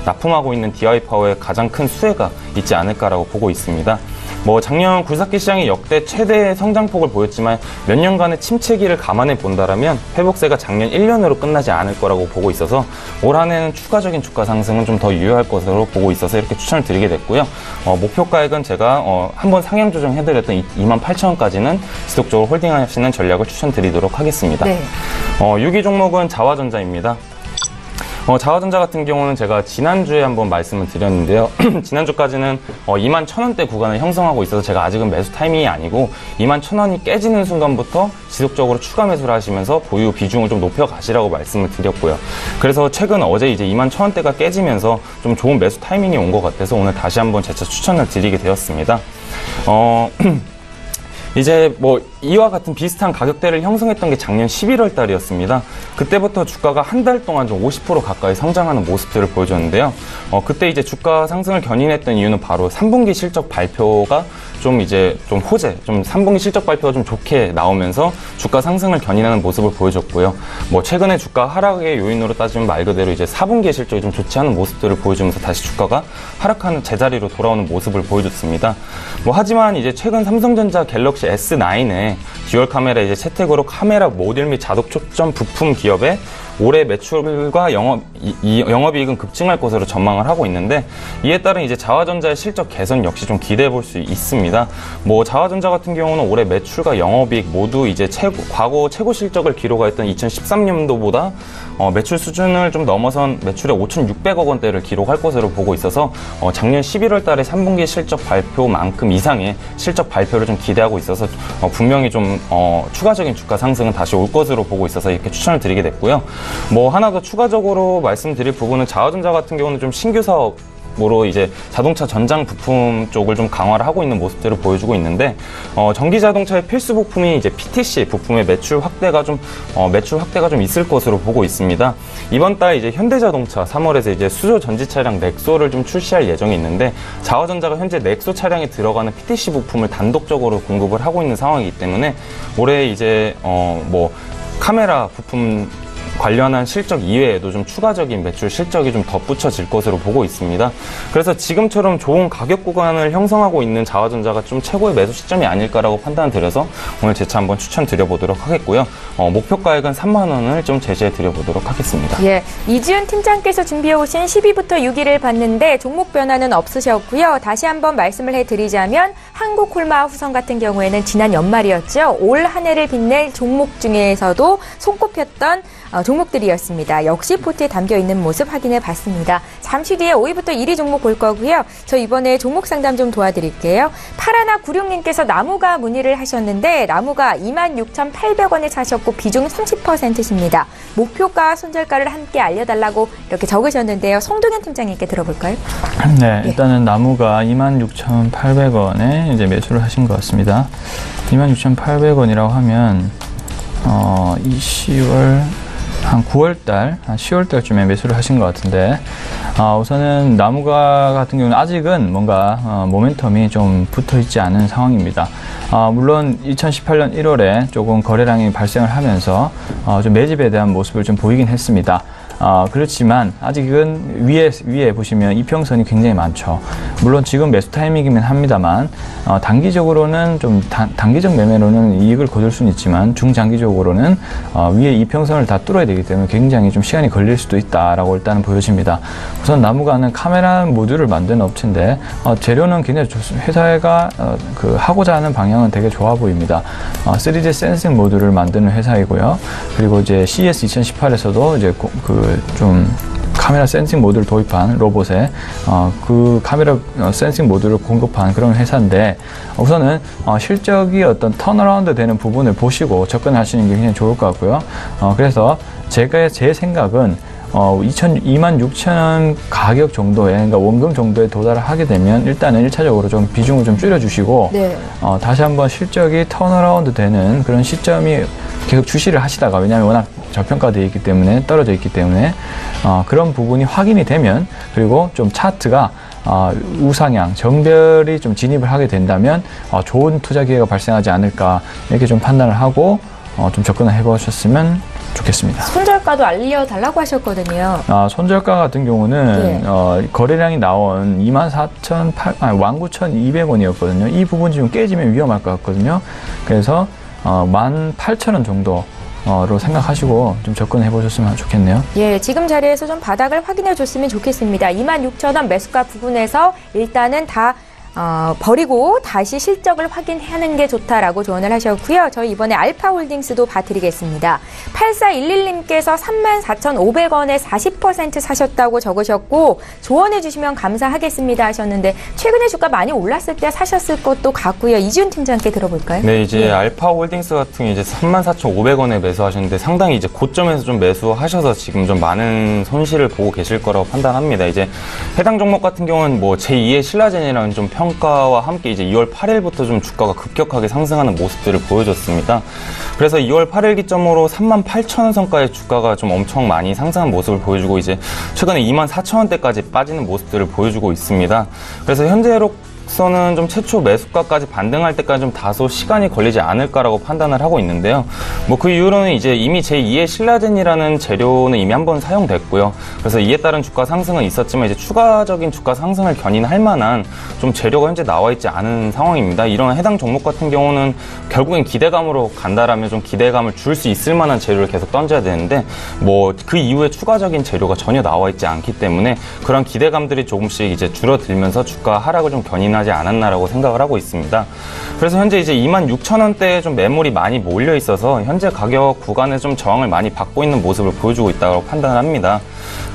납품하고 있는 DY파워에 가장 큰 수혜가 있지 않을까라고 보고 있습니다. 뭐 작년 굴삭기 시장이 역대 최대 성장폭을 보였지만 몇 년간의 침체기를 감안해 본다라면 회복세가 작년 1년으로 끝나지 않을 거라고 보고 있어서 올 한 해는 추가적인 주가 상승은 좀 더 유효할 것으로 보고 있어서 이렇게 추천을 드리게 됐고요. 목표가액은 제가 한번 상향 조정해드렸던 28,000원까지는 지속적으로 홀딩하시는 전략을 추천드리도록 하겠습니다. 네. 6위 종목은 자화전자입니다. 자화전자 같은 경우는 제가 지난주에 한번 말씀을 드렸는데요. 지난주까지는 21,000원대 구간을 형성하고 있어서 제가 아직은 매수 타이밍이 아니고 21,000원이 깨지는 순간부터 지속적으로 추가 매수를 하시면서 보유 비중을 좀 높여 가시라고 말씀을 드렸고요. 그래서 최근 어제 이제 21,000원대가 깨지면서 좀 좋은 매수 타이밍이 온 것 같아서 오늘 다시 한번 재차 추천을 드리게 되었습니다. 이제 뭐 이와 같은 비슷한 가격대를 형성했던 게 작년 11월 달이었습니다. 그때부터 주가가 한 달 동안 좀 50% 가까이 성장하는 모습들을 보여줬는데요. 그때 이제 주가 상승을 견인했던 이유는 바로 3분기 실적 발표가 좀 3분기 실적 발표가 좀 좋게 나오면서 주가 상승을 견인하는 모습을 보여줬고요. 뭐 최근에 주가 하락의 요인으로 따지면 말 그대로 이제 4분기의 실적이 좀 좋지 않은 모습들을 보여주면서 다시 주가가 하락하는 제자리로 돌아오는 모습을 보여줬습니다. 뭐 하지만 이제 최근 삼성전자 갤럭시 S9에 듀얼 카메라 이제 채택으로 카메라 모듈 및 자동 초점 부품 기업에 올해 매출과 영업이익은 급증할 것으로 전망을 하고 있는데 이에 따른 이제 자화전자의 실적 개선 역시 좀 기대해 볼 수 있습니다. 뭐 자화전자 같은 경우는 올해 매출과 영업이익 모두 이제 과거 최고 실적을 기록했던 2013년도보다 매출 수준을 좀 넘어선 매출에 5,600억 원대를 기록할 것으로 보고 있어서 작년 11월 달에 3분기 실적 발표만큼 이상의 실적 발표를 좀 기대하고 있어서 분명히 좀 추가적인 주가 상승은 다시 올 것으로 보고 있어서 이렇게 추천을 드리게 됐고요. 뭐 하나 더 추가적으로 말씀드릴 부분은 자화전자 같은 경우는 좀 신규 사업으로 이제 자동차 전장 부품 쪽을 좀 강화를 하고 있는 모습들을 보여주고 있는데 전기 자동차의 필수 부품이 이제 PTC 부품의 매출 확대가 좀 있을 것으로 보고 있습니다. 이번 달 이제 현대자동차 3월에서 이제 수소 전지 차량 넥소를 좀 출시할 예정이 있는데 자화전자가 현재 넥소 차량에 들어가는 PTC 부품을 단독적으로 공급을 하고 있는 상황이기 때문에 올해 이제 뭐 카메라 부품 관련한 실적 이외에도 좀 추가적인 매출 실적이 좀 덧붙여질 것으로 보고 있습니다. 그래서 지금처럼 좋은 가격 구간을 형성하고 있는 자화전자가 좀 최고의 매수 시점이 아닐까라고 판단을 드려서 오늘 재차 한번 추천드려보도록 하겠고요. 목표가액은 3만 원을 좀 제시해드려보도록 하겠습니다. 예, 이지훈 팀장께서 준비해오신 10위부터 6위를 봤는데 종목 변화는 없으셨고요. 다시 한번 말씀을 해드리자면 한국콜마 후성 같은 경우에는 지난 연말이었죠. 올 한 해를 빛낼 종목 중에서도 손꼽혔던 종목들이었습니다. 역시 포트에 담겨있는 모습 확인해 봤습니다. 잠시 뒤에 5위부터 1위 종목 볼 거고요. 저 이번에 종목 상담 좀 도와드릴게요. 파라나 96님께서 나무가 문의를 하셨는데 나무가 26,800원에 사셨고 비중 30%십니다. 목표가 손절가를 함께 알려달라고 이렇게 적으셨는데요. 송동현 팀장님께 들어볼까요? 네, 일단은 나무가 26,800원에 이제 매수를 하신 것 같습니다. 26,800원이라고 하면 이 10월 한 9월달, 한 10월달쯤에 매수를 하신 것 같은데 우선은 나무가 같은 경우는 아직은 뭔가 모멘텀이 좀 붙어있지 않은 상황입니다. 물론 2018년 1월에 조금 거래량이 발생을 하면서 좀 매집에 대한 모습을 좀 보이긴 했습니다. 그렇지만 아직은 위에 보시면 이평선이 굉장히 많죠. 물론 지금 매수 타이밍이긴 합니다만 단기적으로는 좀 단기적 매매로는 이익을 거둘 수는 있지만 중장기적으로는 위에 이평선을 다 뚫어야 되기 때문에 굉장히 좀 시간이 걸릴 수도 있다라고 일단은 보여집니다. 우선 나무가는 카메라 모듈을 만드는 업체인데 재료는 굉장히 좋습니다. 회사가 하고자 하는 방향은 되게 좋아 보입니다. 3D 센싱 모듈을 만드는 회사이고요. 그리고 이제 CES 2018에서도 이제 좀 카메라 센싱 모듈을 도입한 로봇에 그 카메라 센싱 모듈을 공급한 그런 회사인데 우선은 실적이 어떤 턴어라운드 되는 부분을 보시고 접근하시는 게 굉장히 좋을 것 같고요. 그래서 제 생각은 26,000원 가격 정도에, 그러니까 원금 정도에 도달을 하게 되면 일단은 1차적으로 좀 비중을 좀 줄여주시고 네. 다시 한번 실적이 턴어라운드 되는 그런 시점이 계속 주시를 하시다가, 왜냐하면 워낙 저평가되어 있기 때문에, 떨어져 있기 때문에 그런 부분이 확인이 되면, 그리고 좀 차트가 우상향, 정별이 좀 진입을 하게 된다면 좋은 투자 기회가 발생하지 않을까 이렇게 좀 판단을 하고 좀 접근을 해보셨으면 좋겠습니다. 손절가도 알려달라고 하셨거든요. 손절가 같은 경우는 네. 거래량이 나온 19,200원이었거든요. 이 부분이 좀 깨지면 위험할 것 같거든요. 그래서 18,000원 정도로 생각하시고 좀 접근해 보셨으면 좋겠네요. 예, 지금 자리에서 좀 바닥을 확인해 줬으면 좋겠습니다. 26,000원 매수가 부근에서 일단은 다 버리고 다시 실적을 확인하는 게 좋다라고 조언을 하셨고요. 저희 이번에 알파홀딩스도 봐드리겠습니다. 8411님께서 34,500원에 40% 사셨다고 적으셨고 조언해 주시면 감사하겠습니다 하셨는데 최근에 주가 많이 올랐을 때 사셨을 것도 같고요. 이지훈 팀장께 들어볼까요? 네, 이제 알파홀딩스 같은 게 이제 34,500원에 매수하셨는데 상당히 이제 고점에서 좀 매수하셔서 지금 좀 많은 손실을 보고 계실 거라고 판단합니다. 이제 해당 종목 같은 경우는 뭐 제2의 신라젠이라는 좀 평가와 함께 이제 2월 8일부터 좀 주가가 급격하게 상승하는 모습들을 보여줬습니다. 그래서 2월 8일 기점으로 38,000원 선까지 주가가 좀 엄청 많이 상승한 모습을 보여주고 이제 최근에 24,000원대까지 빠지는 모습들을 보여주고 있습니다. 그래서 현재로서는 좀 최초 매수가까지 반등할 때까지 좀 다소 시간이 걸리지 않을까라고 판단을 하고 있는데요. 뭐 그 이유로는 이제 이미 제2의 신라젠이라는 재료는 이미 한번 사용됐고요. 그래서 이에 따른 주가 상승은 있었지만 이제 추가적인 주가 상승을 견인할 만한 좀 재료가 현재 나와 있지 않은 상황입니다. 이런 해당 종목 같은 경우는 결국엔 기대감으로 간다라면 좀 기대감을 줄 수 있을 만한 재료를 계속 던져야 되는데 뭐 그 이후에 추가적인 재료가 전혀 나와 있지 않기 때문에 그런 기대감들이 조금씩 이제 줄어들면서 주가 하락을 좀 견인하지 않았나라고 생각을 하고 있습니다. 그래서 현재 이제 26,000원대에 좀 매물이 많이 몰려 있어서 현재 가격 구간에 좀 저항을 많이 받고 있는 모습을 보여주고 있다고 판단을 합니다.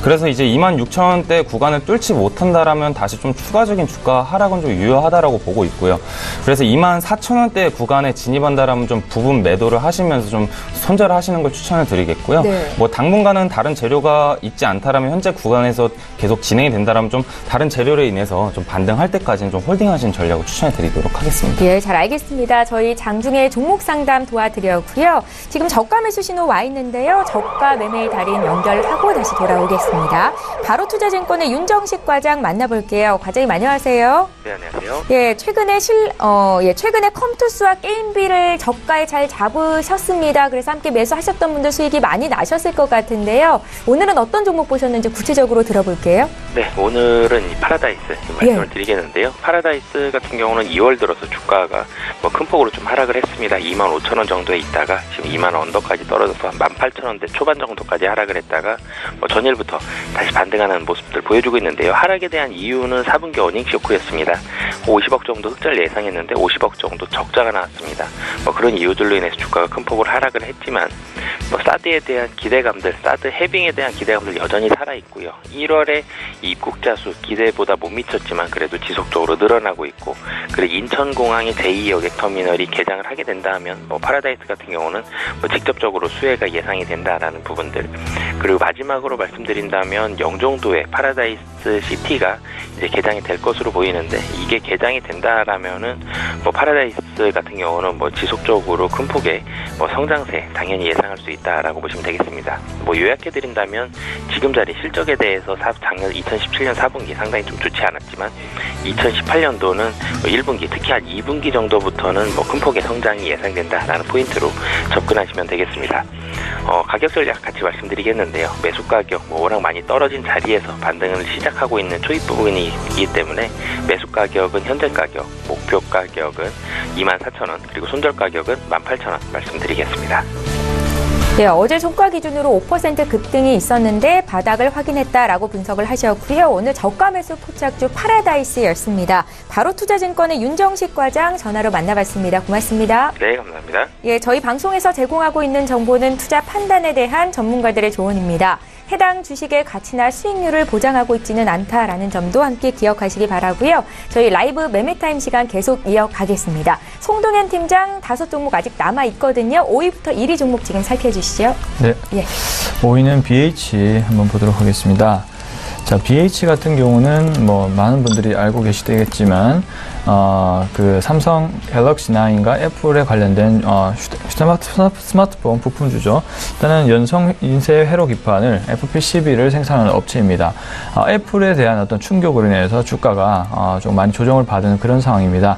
그래서 이제 26,000원대 구간을 뚫지 못한다라면 다시 좀 추가적인 주가 하락은 좀 유효하다라고 보고 있고요. 그래서 24,000원대 구간에 진입한다라면 좀 부분 매도를 하시면서 좀 손절하시는 걸 추천을 드리겠고요. 네. 뭐 당분간은 다른 재료가 있지 않다라면 현재 구간에서 계속 진행이 된다라면 좀 다른 재료로 인해서 좀 반등할 때까지는 좀 홀딩하시는 전략을 추천해 드리도록 하겠습니다. 예, 잘 알겠습니다. 저희 장중에 종목 상담 도와드렸고요. 지금 저가 매수 신호 와 있는데요. 저가 매매의 달인 연결하고 다시 돌아오겠습니다. 바로투자증권의 윤정식 과장 만나볼게요. 과장님 안녕하세요. 네, 안녕하세요. 예, 최근에 컴투스와 게임비를 저가에 잘 잡으셨습니다. 그래서 함께 매수하셨던 분들 수익이 많이 나셨을 것 같은데요. 오늘은 어떤 종목 보셨는지 구체적으로 들어볼게요. 네, 오늘은 이 파라다이스 말씀을 드리겠는데요. 파라다이스 같은 경우는 2월 들어서 주가가 뭐 큰 폭으로 좀 하락을 했습니다. 25,000원 정도에 있다가 지금 2만 원 언더까지 떨어져서 한 18,000원대 초반 정도까지 하락을 했다가 뭐 전일부터 다시 반등하는 모습들 보여주고 있는데요. 하락에 대한 이유는 4분기 어닝 쇼크였습니다. 50억 정도 흑자를 예상했는데 50억 정도 적자가 나왔습니다. 뭐 그런 이유들로 인해서 주가가 큰 폭으로 하락을 했지만 뭐 사드에 대한 기대감들, 사드 해빙에 대한 기대감들 여전히 살아있고요. 1월에 입국자 수 기대보다 못 미쳤지만 그래도 지속적으로 늘어나고 있고, 그리고 인천공항의 제2여객터미널이 개장을 하게 된다 하면 뭐 파라다이스 같은 경우는 뭐 직접적으로 수혜가 예상이 된다라는 부분들, 그리고 마지막으로 말씀드린다면 영종도의 파라다이스 시티가 이제 개장이 될 것으로 보이는데, 이게 개장이 된다라면은 뭐 파라다이스 같은 경우는 뭐 지속적으로 큰 폭의 뭐 성장세 당연히 예상할 수 있다라고 보시면 되겠습니다. 뭐 요약해드린다면 지금 자리 실적에 대해서 작년 2017년 4분기 상당히 좀 좋지 않았지만 2018년도는 뭐 1분기 특히 한 2분기 정도부터는 뭐 큰 폭의 성장이 예상된다라는 포인트로 접근하시면 되겠습니다. 가격 전략 같이 말씀드리겠는데요. 매수 가격 뭐 워낙 많이 떨어진 자리에서 반등을 시작하고 있는 초입 부분이기 때문에 매수 가격은 현재 가격, 목표 가격은 24,000원, 그리고 손절 가격은 18,000원 말씀드리겠습니다. 네, 어제 종가 기준으로 5% 급등이 있었는데 바닥을 확인했다라고 분석을 하셨고요. 오늘 저가 매수 포착주 파라다이스였습니다. 바로투자증권의 윤정식 과장 전화로 만나봤습니다. 고맙습니다. 네, 감사합니다. 예, 저희 방송에서 제공하고 있는 정보는 투자 판단에 대한 전문가들의 조언입니다. 해당 주식의 가치나 수익률을 보장하고 있지는 않다라는 점도 함께 기억하시기 바라고요. 저희 라이브 매매타임 시간 계속 이어가겠습니다. 송동현 팀장 5종목 아직 남아있거든요. 5위부터 1위 종목 지금 살펴주시죠. 네. 예. 5위는 BH 한번 보도록 하겠습니다. 자, BH 같은 경우는 뭐 많은 분들이 알고 계시겠지만 그 삼성 갤럭시 9과 애플에 관련된 스마트폰 부품주죠. 일단은 연성 인쇄 회로 기판을 FPCB를 생산하는 업체입니다. 애플에 대한 어떤 충격으로 인해서 주가가 좀 많이 조정을 받은 그런 상황입니다.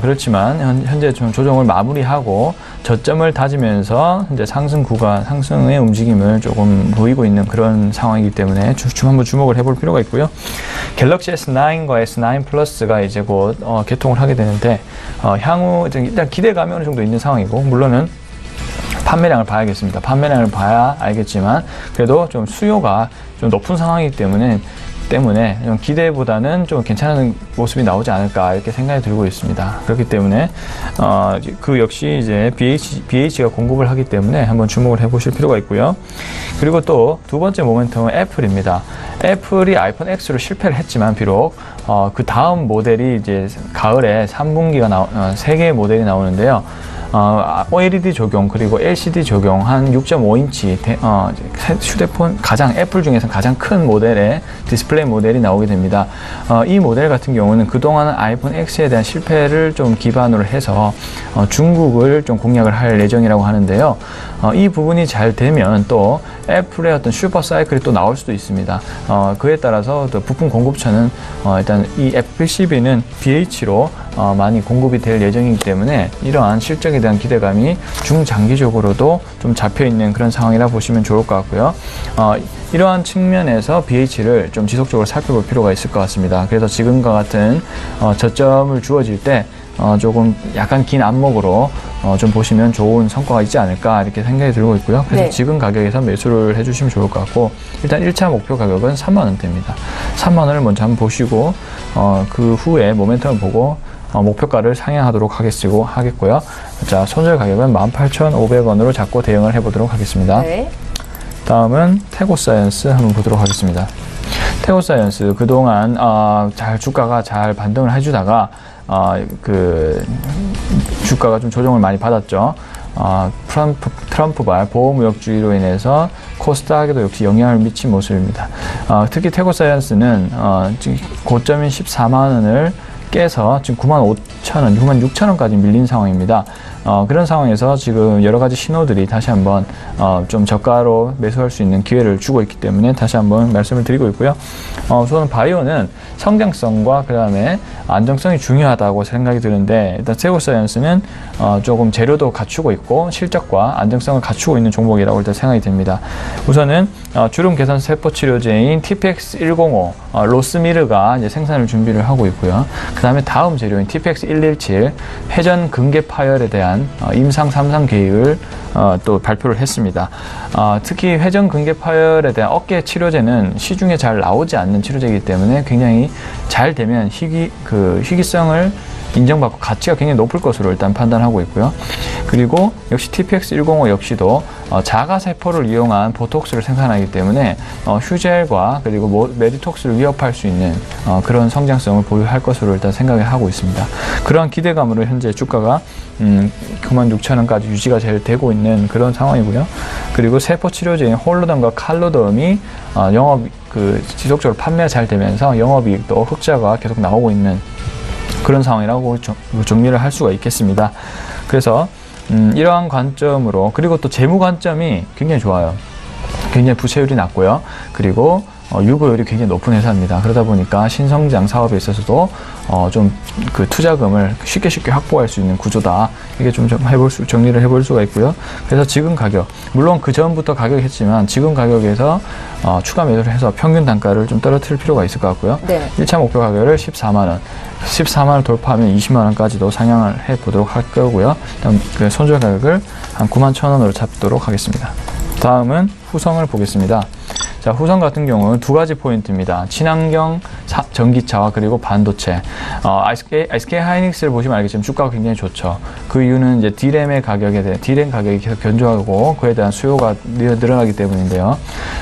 그렇지만 현재 좀 조정을 마무리하고 저점을 다지면서 현재 상승 구간, 상승의 움직임을 조금 보이고 있는 그런 상황이기 때문에 한번 주목을 해볼 필요가 있고요. 갤럭시 S9과 S9 플러스가 이제 곧 개통을 하게 되는데 향후 일단 기대감이 어느 정도 있는 상황이고, 물론은 판매량을 봐야겠습니다. 판매량을 봐야 알겠지만 그래도 좀 수요가 좀 높은 상황이기 때문에 좀 기대보다는 좀 괜찮은 모습이 나오지 않을까 이렇게 생각이 들고 있습니다. 그렇기 때문에 그 역시 이제 BH가 공급을 하기 때문에 한번 주목을 해보실 필요가 있고요. 그리고 또 두 번째 모멘텀은 애플입니다. 애플이 아이폰 X로 실패를 했지만 비록 그 다음 모델이 이제 가을에 3분기가 3개의 모델이 나오는데요. OLED 적용 그리고 LCD 적용 한 6.5인치 휴대폰 애플 중에서 가장 큰 모델의 디스플레이 모델이 나오게 됩니다. 이 모델 같은 경우는 그동안 아이폰 X에 대한 실패를 좀 기반으로 해서 중국을 좀 공략을 할 예정이라고 하는데요. 이 부분이 잘 되면 또 애플의 어떤 슈퍼 사이클이 또 나올 수도 있습니다. 그에 따라서 또 부품 공급처는 일단 이 FPCB는 BH로 많이 공급이 될 예정이기 때문에 이러한 실적에 대한 기대감이 중장기적으로도 좀 잡혀있는 그런 상황이라 보시면 좋을 것 같고요. 이러한 측면에서 BH를 좀 지속적으로 살펴볼 필요가 있을 것 같습니다. 그래서 지금과 같은 저점을 주어질 때 조금 약간 긴 안목으로 좀 보시면 좋은 성과가 있지 않을까 이렇게 생각이 들고 있고요. 그래서 네. 지금 가격에서 매수를 해주시면 좋을 것 같고, 일단 1차 목표 가격은 3만원대입니다. 3만원을 먼저 한번 보시고 그 후에 모멘텀을 보고 목표가를 상향하도록 하겠고요. 자, 손절 가격은 18,500원으로 잡고 대응을 해보도록 하겠습니다. 네. 다음은 태고사이언스 한번 보도록 하겠습니다. 태고사이언스 그동안 주가가 잘 반등을 해주다가 주가가 좀 조정을 많이 받았죠. 트럼프발 보호무역주의로 인해서 코스닥에도 역시 영향을 미친 모습입니다. 특히 태고사이언스는 고점인 14만원을 깨서 지금 95,000원, 96,000원까지 밀린 상황입니다. 그런 상황에서 지금 여러 가지 신호들이 다시 한번 좀 저가로 매수할 수 있는 기회를 주고 있기 때문에 다시 한번 말씀을 드리고 있고요. 우선 바이오는 성장성과 그 다음에 안정성이 중요하다고 생각이 드는데, 일단 태고사이언스는 조금 재료도 갖추고 있고 실적과 안정성을 갖추고 있는 종목이라고 일단 생각이 됩니다. 우선은 주름 개선 세포 치료제인 TPX105 로스미르가 이제 생산을 준비를 하고 있고요. 그 다음에 다음 재료인 TPX117 회전 근개 파열에 대한 임상 3상 계획을 또 발표를 했습니다. 특히 회전 근개 파열에 대한 어깨 치료제는 시중에 잘 나오지 않는 치료제이기 때문에 굉장히 잘 되면 희귀성을 인정받고 가치가 굉장히 높을 것으로 일단 판단하고 있고요. 그리고 역시 TPX105 역시도 자가세포를 이용한 보톡스를 생산하기 때문에 휴젤과 그리고 메디톡스를 위협할 수 있는 그런 성장성을 보유할 것으로 일단 생각을 하고 있습니다. 그러한 기대감으로 현재 주가가 96,000원까지 유지가 잘 되고 있는 그런 상황이고요. 그리고 세포치료제인 홀로덤과 칼로덤이 지속적으로 판매가 잘 되면서 영업이익도 흑자가 계속 나오고 있는 그런 상황이라고 정리를 할 수가 있겠습니다. 그래서 이러한 관점으로, 그리고 또 재무 관점이 굉장히 좋아요. 굉장히 부채율이 낮고요. 그리고 유보율이 굉장히 높은 회사입니다. 그러다 보니까 신성장 사업에 있어서도 좀 그 투자금을 쉽게 확보할 수 있는 구조다. 이게 좀 정리를 해볼 수가 있고요. 그래서 지금 가격, 물론 그 전부터 가격했지만 지금 가격에서 추가 매도를 해서 평균 단가를 좀 떨어뜨릴 필요가 있을 것 같고요. 네. 1차 목표 가격을 14만원, 14만원 돌파하면 20만원까지도 상향을 해보도록 할 거고요. 다음 그 손절 가격을 한 91,000원으로 잡도록 하겠습니다. 다음은 후성을 보겠습니다. 자, 후성 같은 경우는 두 가지 포인트입니다. 친환경 전기차와 그리고 반도체. SK 하이닉스를 보시면 알겠지만 주가가 굉장히 좋죠. 그 이유는 이제 디램 가격이 계속 견조하고 그에 대한 수요가 늘어나기 때문인데요.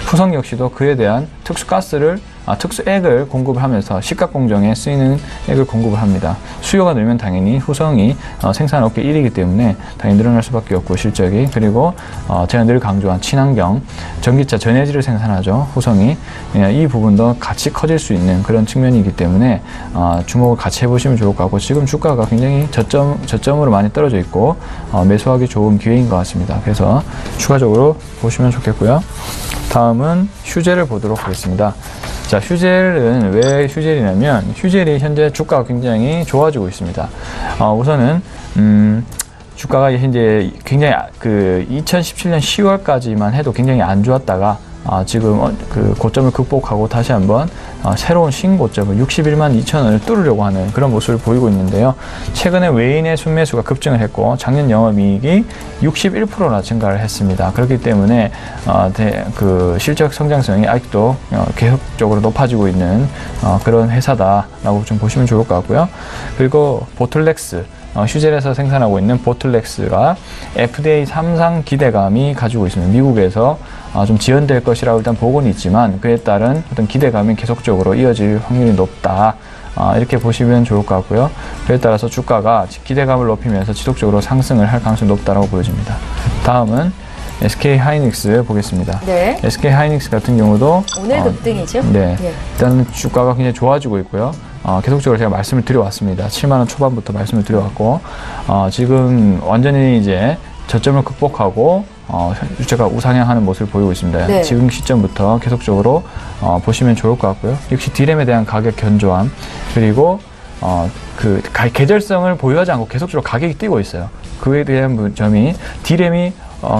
후성 역시도 그에 대한 특수가스를 특수액을 공급을 하면서 시각 공정에 쓰이는 액을 공급을 합니다. 수요가 늘면 당연히 후성이 생산업계 1위이기 때문에 당연히 늘어날 수밖에 없고 실적이. 그리고 제가 늘 강조한 친환경 전기차 전해질을 생산하죠. 후성이. 이 부분도 같이 커질 수 있는 그런 측면이기 때문에 주목을 같이 해보시면 좋을 것 같고, 지금 주가가 굉장히 저점으로 많이 떨어져 있고 매수하기 좋은 기회인 것 같습니다. 그래서 추가적으로 보시면 좋겠고요. 다음은 휴젤을 보도록 하겠습니다. 자, 휴젤은 왜 휴젤이냐면 휴젤이 현재 주가가 굉장히 좋아지고 있습니다. 우선은 주가가 현재 굉장히 2017년 10월까지만 해도 굉장히 안 좋았다가 지금 그 고점을 극복하고 다시 한번 새로운 신고점을 61만 2천 원을 뚫으려고 하는 그런 모습을 보이고 있는데요. 최근에 외인의 순매수가 급증을 했고 작년 영업이익이 61%나 증가를 했습니다. 그렇기 때문에 그 실적 성장성이 아직도 계속적으로 높아지고 있는 그런 회사다라고 좀 보시면 좋을 것 같고요. 그리고 보틀렉스, 휴젤에서 생산하고 있는 보틀렉스가 FDA 3상 기대감이 가지고 있습니다. 미국에서 좀 지연될 것이라고 일단 보고는 있지만 그에 따른 어떤 기대감이 계속적으로 이어질 확률이 높다. 이렇게 보시면 좋을 것 같고요. 그에 따라서 주가가 기대감을 높이면서 지속적으로 상승을 할 가능성이 높다고 보여집니다. 다음은 SK 하이닉스 보겠습니다. 네. SK 하이닉스 같은 경우도 오늘 급등이죠? 네. 예. 일단 주가가 굉장히 좋아지고 있고요. 계속적으로 제가 말씀을 드려왔습니다. 7만원 초반부터 말씀을 드려왔고, 지금 완전히 이제 저점을 극복하고, 주가가 우상향하는 모습을 보이고 있습니다. 네. 지금 시점부터 계속적으로 보시면 좋을 것 같고요. 역시 D램에 대한 가격 견조함, 그리고 계절성을 보유하지 않고 계속적으로 가격이 뛰고 있어요. 그에 대한 점이 D램이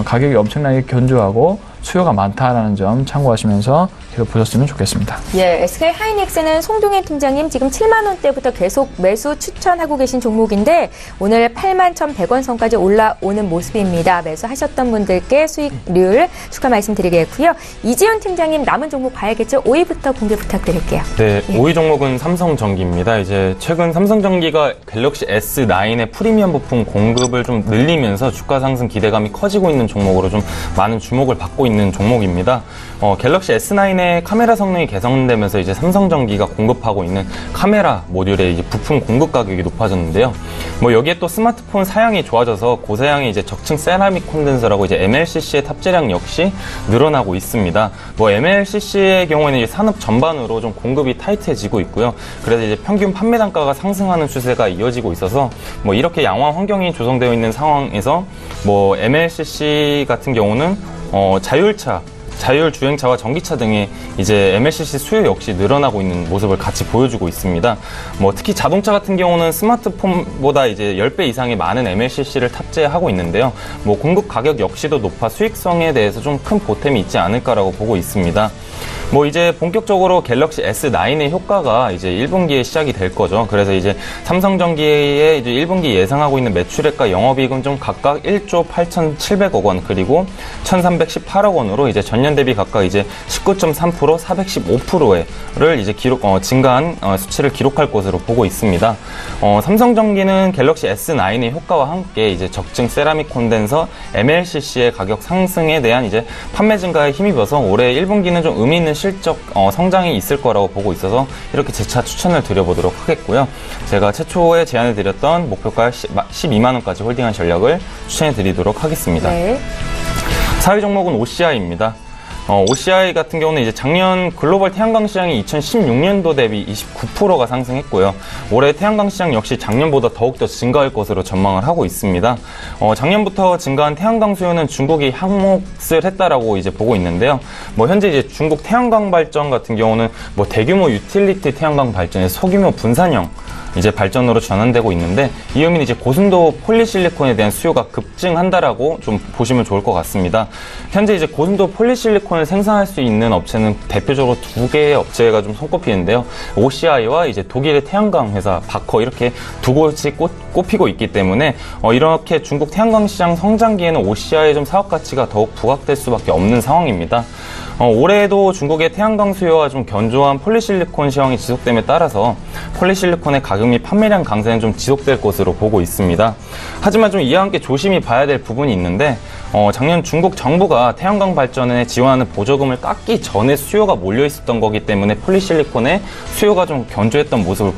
가격이 엄청나게 견조하고 수요가 많다라는 점 참고하시면서 계속 보셨으면 좋겠습니다. 예, SK 하이닉스는 송동현 팀장님 지금 7만 원대부터 계속 매수 추천하고 계신 종목인데 오늘 8만 1,100원 선까지 올라오는 모습입니다. 매수하셨던 분들께 수익률 추가 말씀드리겠고요. 이지훈 팀장님 남은 종목 봐야겠죠? 5위부터 공개 부탁드릴게요. 네, 예. 5위 종목은 삼성전기입니다. 이제 최근 삼성전기가 갤럭시 S9의 프리미엄 부품 공급을 좀 늘리면서 주가 상승 기대감이 커지고 있는 종목으로 좀 많은 주목을 받고 있는 종목입니다. 갤럭시 S9의 카메라 성능이 개선되면서 이제 삼성전기가 공급하고 있는 카메라 모듈의 이제 부품 공급 가격이 높아졌는데요. 여기에 또 스마트폰 사양이 좋아져서 고사양의 이제 적층 세라믹 콘덴서라고 이제 MLCC의 탑재량 역시 늘어나고 있습니다. MLCC의 경우에는 이제 산업 전반으로 좀 공급이 타이트해지고 있고요. 그래서 이제 평균 판매 단가가 상승하는 추세가 이어지고 있어서 이렇게 양호한 환경이 조성되어 있는 상황에서 MLCC 같은 경우는 자율 주행차와 전기차 등의 이제 MLCC 수요 역시 늘어나고 있는 모습을 같이 보여주고 있습니다. 특히 자동차 같은 경우는 스마트폰보다 이제 10배 이상의 많은 MLCC를 탑재하고 있는데요. 공급 가격 역시도 높아 수익성에 대해서 좀 큰 보탬이 있지 않을까라고 보고 있습니다. 이제 본격적으로 갤럭시 S9의 효과가 이제 1분기에 시작이 될 거죠. 그래서 이제 삼성전기의 이제 1분기 예상하고 있는 매출액과 영업이익은 좀 각각 1조 8,700억 원 그리고 1,318억 원으로 이제 전년 대비 각각 이제 19.3%, 415%를 이제 증가한 수치를 기록할 것으로 보고 있습니다. 삼성전기는 갤럭시 S9의 효과와 함께 이제 적층 세라믹 콘덴서 MLCC의 가격 상승에 대한 이제 판매 증가에 힘입어서 올해 1분기는 좀 의미 있는 실적 성장이 있을 거라고 보고 있어서 이렇게 재차 추천을 드려보도록 하겠고요. 제가 최초에 제안을 드렸던 목표가 12만 원까지 홀딩한 전략을 추천해 드리도록 하겠습니다. 네. 4위 종목은 OCI입니다. OCI 같은 경우는 이제 작년 글로벌 태양광 시장이 2016년도 대비 29%가 상승했고요. 올해 태양광 시장 역시 작년보다 더욱더 증가할 것으로 전망을 하고 있습니다. 작년부터 증가한 태양광 수요는 중국이 항목을 했다라고 이제 보고 있는데요. 현재 이제 중국 태양광 발전 같은 경우는 대규모 유틸리티 태양광 발전의 소규모 분산형 이제 발전으로 전환되고 있는데 이 의미는 이제 고순도 폴리실리콘에 대한 수요가 급증한다라고 좀 보시면 좋을 것 같습니다. 현재 이제 고순도 폴리실리콘을 생산할 수 있는 업체는 대표적으로 두 개의 업체가 좀 손꼽히는데요. OCI와 이제 독일의 태양광 회사 바커 이렇게 두 곳이 꼽히고 있기 때문에 이렇게 중국 태양광 시장 성장기에는 OCI의 좀 사업 가치가 더욱 부각될 수밖에 없는 상황입니다. 올해도 중국의 태양광 수요와 좀 견조한 폴리실리콘 시황이 지속됨에 따라서 폴리실리콘의 가격 자금이 판매량 강세는 좀 지속될 것으로 보고 있습니다. 하지만 좀 이와 함께 조심히 봐야 될 부분이 있는데 작년 중국 정부가 태양광 발전에 지원하는 보조금을 깎기 전에 수요가 몰려 있었던 거기 때문에 폴리실리콘의 수요가 좀 견조했던 모습을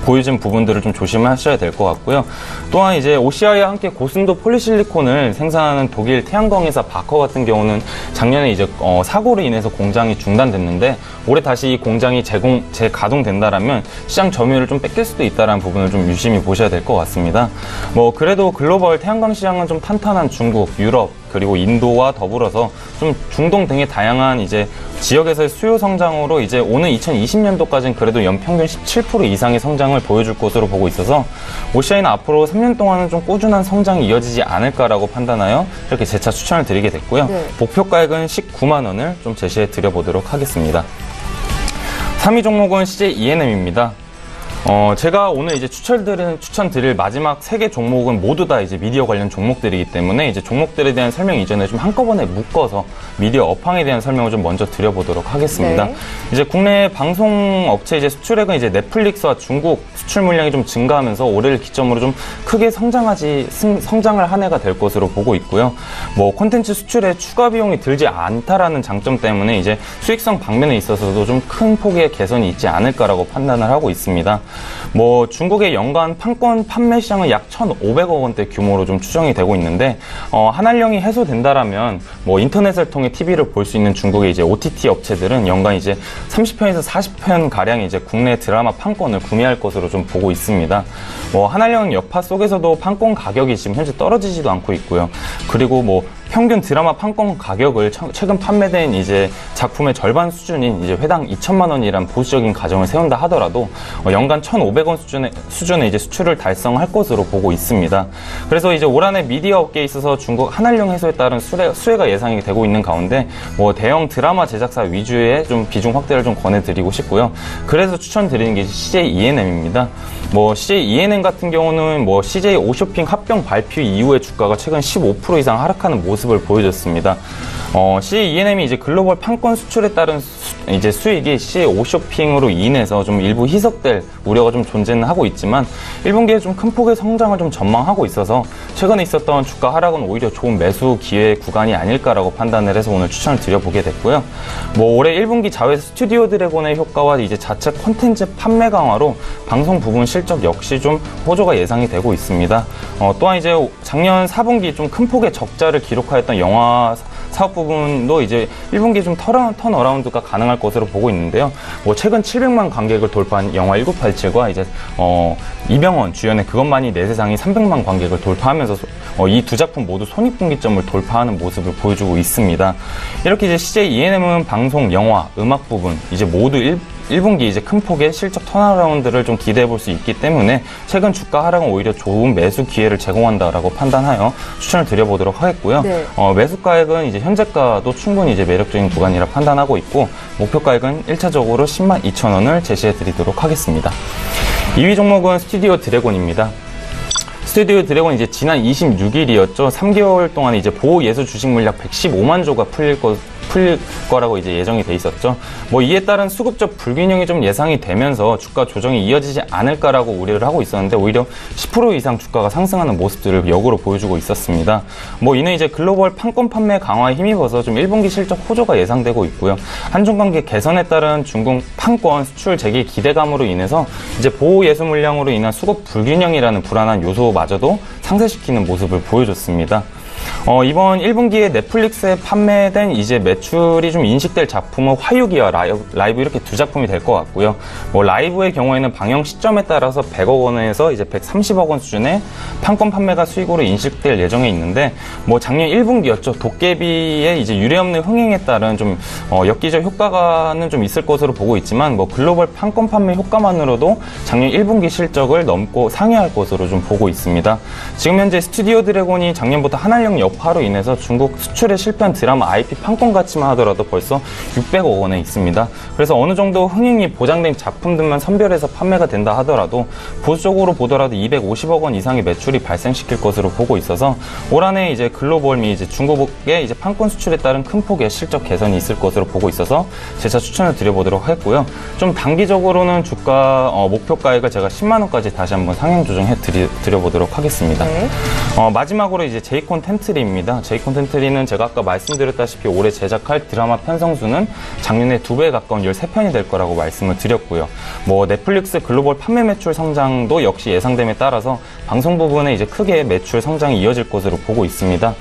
보여준 부분들을 좀 조심하셔야 될 것 같고요. 또한 이제 OCI와 함께 고순도 폴리실리콘을 생산하는 독일 태양광 회사 바커 같은 경우는 작년에 이제 사고로 인해서 공장이 중단됐는데 올해 다시 이 공장이 재가동된다라면 시장 점유율을 좀 뺏길 수도 있다라는 부분을 좀 유심히 보셔야 될 것 같습니다. 그래도 글로벌 태양광 시장은 좀 탄탄한 중국, 유럽, 그리고 인도와 더불어서 좀 중동 등의 다양한 이제 지역에서의 수요 성장으로 이제 오는 2020년도까지는 그래도 연평균 17% 이상의 성장을 보여줄 것으로 보고 있어서 OCI는 앞으로 3년 동안은 좀 꾸준한 성장이 이어지지 않을까라고 판단하여 이렇게 재차 추천을 드리게 됐고요. 네. 목표가액은 19만 원을 좀 제시해 드려보도록 하겠습니다. 3위 종목은 CJ ENM입니다. 제가 오늘 이제 추천드릴 마지막 3개 종목은 모두 다 이제 미디어 관련 종목들이기 때문에 이제 종목들에 대한 설명 이전에 좀 한꺼번에 묶어서 미디어 업황에 대한 설명을 좀 먼저 드려보도록 하겠습니다. 네. 이제 국내 방송 업체 이제 수출액은 이제 넷플릭스와 중국 수출 물량이 좀 증가하면서 올해를 기점으로 좀 크게 성장을 한 해가 될 것으로 보고 있고요. 콘텐츠 수출에 추가 비용이 들지 않다라는 장점 때문에 이제 수익성 방면에 있어서도 좀 큰 폭의 개선이 있지 않을까라고 판단을 하고 있습니다. 중국의 연간 판권 판매 시장은 약 1,500억 원대 규모로 좀 추정이 되고 있는데, 한한령이 해소된다라면, 인터넷을 통해 TV를 볼 수 있는 중국의 이제 OTT 업체들은 연간 이제 30편에서 40편 가량 이제 국내 드라마 판권을 구매할 것으로 좀 보고 있습니다. 한한령 여파 속에서도 판권 가격이 지금 현재 떨어지지도 않고 있고요. 그리고 평균 드라마 판권 가격을 최근 판매된 이제 작품의 절반 수준인 이제 회당 2천만 원이란 보수적인 가정을 세운다 하더라도 연간 1,500원 수준의 이제 수출을 달성할 것으로 보고 있습니다. 그래서 이제 올 한해 미디어 업계에 있어서 중국 한한령 해소에 따른 수혜가 예상이 되고 있는 가운데 대형 드라마 제작사 위주의 좀 비중 확대를 좀 권해드리고 싶고요. 그래서 추천드리는 게 CJ ENM입니다. CJ ENM 같은 경우는 CJ 오쇼핑 합병 발표 이후에 주가가 최근 15% 이상 하락하는 모습을 보여줬습니다. CJ ENM이 이제 글로벌 판권 수출에 따른 이제 수익이 CJ 오쇼핑으로 인해서 좀 일부 희석될 우려가 좀 존재는 하고 있지만 1분기에 좀 큰 폭의 성장을 좀 전망하고 있어서 최근에 있었던 주가 하락은 오히려 좋은 매수 기회 구간이 아닐까라고 판단을 해서 오늘 추천을 드려보게 됐고요. 올해 1분기 자회 스튜디오 드래곤의 효과와 이제 자체 콘텐츠 판매 강화로 방송 부분 실적 역시 좀 호조가 예상이 되고 있습니다. 또한 이제 작년 4분기 좀 큰 폭의 적자를 기록하였던 영화 사업 부분도 이제 1분기 좀 턴어라운드가 가능할 것으로 보고 있는데요. 최근 700만 관객을 돌파한 영화 1987과 이제 이병헌 주연의 그것만이 내 세상이 300만 관객을 돌파하면서 이 두 작품 모두 손익분기점을 돌파하는 모습을 보여주고 있습니다. 이렇게 이제 CJ ENM은 방송, 영화, 음악 부분 이제 모두 1분기 이제 큰 폭의 실적 턴어라운드를 좀 기대해 볼 수 있기 때문에 최근 주가 하락은 오히려 좋은 매수 기회를 제공한다라고 판단하여 추천을 드려보도록 하겠고요. 네. 매수가액은 이제 현재가도 충분히 이제 매력적인 구간이라 판단하고 있고 목표가액은 1차적으로 10만 2천 원을 제시해 드리도록 하겠습니다. 2위 종목은 스튜디오 드래곤입니다. 스튜디오 드래곤 이제 지난 26일이었죠. 3개월 동안 이제 보호 예수 주식 물약 115만 조가 풀릴 거라고 이제 예정이 돼 있었죠. 이에 따른 수급적 불균형이 좀 예상이 되면서 주가 조정이 이어지지 않을까라고 우려를 하고 있었는데 오히려 10% 이상 주가가 상승하는 모습들을 역으로 보여주고 있었습니다. 이는 이제 글로벌 판권 판매 강화에 힘입어서 좀 1분기 실적 호조가 예상되고 있고요. 한중 관계 개선에 따른 중국 판권 수출 재개 기대감으로 인해서 이제 보호 예수 물량으로 인한 수급 불균형이라는 불안한 요소마저도 상쇄시키는 모습을 보여줬습니다. 이번 1분기에 넷플릭스에 판매된 이제 매출이 좀 인식될 작품은 화유기와 라이브 이렇게 두 작품이 될 것 같고요. 라이브의 경우에는 방영 시점에 따라서 100억 원에서 이제 130억 원 수준의 판권 판매가 수익으로 인식될 예정에 있는데 작년 1분기였죠. 도깨비의 이제 유례없는 흥행에 따른 좀 엽기적 효과는 좀 있을 것으로 보고 있지만 글로벌 판권 판매 효과만으로도 작년 1분기 실적을 넘고 상회할 것으로 좀 보고 있습니다. 지금 현재 스튜디오 드래곤이 작년부터 한한령 판권 여파로 인해서 중국 수출에 실패한 드라마 IP 판권 가치만 하더라도 벌써 600억 원에 있습니다. 그래서 어느 정도 흥행이 보장된 작품들만 선별해서 판매가 된다 하더라도 보수적으로 보더라도 250억 원 이상의 매출이 발생시킬 것으로 보고 있어서 올 한해 이제 글로벌 미 이제 중국의 이제 판권 수출에 따른 큰 폭의 실적 개선이 있을 것으로 보고 있어서 재차 추천을 드려보도록 했고요. 좀 단기적으로는 주가 목표가액을 제가 10만 원까지 다시 한번 상향 조정해 드려보도록 하겠습니다. 네. 마지막으로 이제 제이콘 텐트리입니다. 제이콘 텐트리는 제가 아까 말씀드렸다시피 올해 제작할 드라마 편성수는 작년에 2배에 가까운 13편이 될 거라고 말씀을 드렸고요. 넷플릭스 글로벌 판매 매출 성장도 역시 예상됨에 따라서 방송 부분에 이제 크게 매출 성장이 이어질 것으로 보고 있습니다.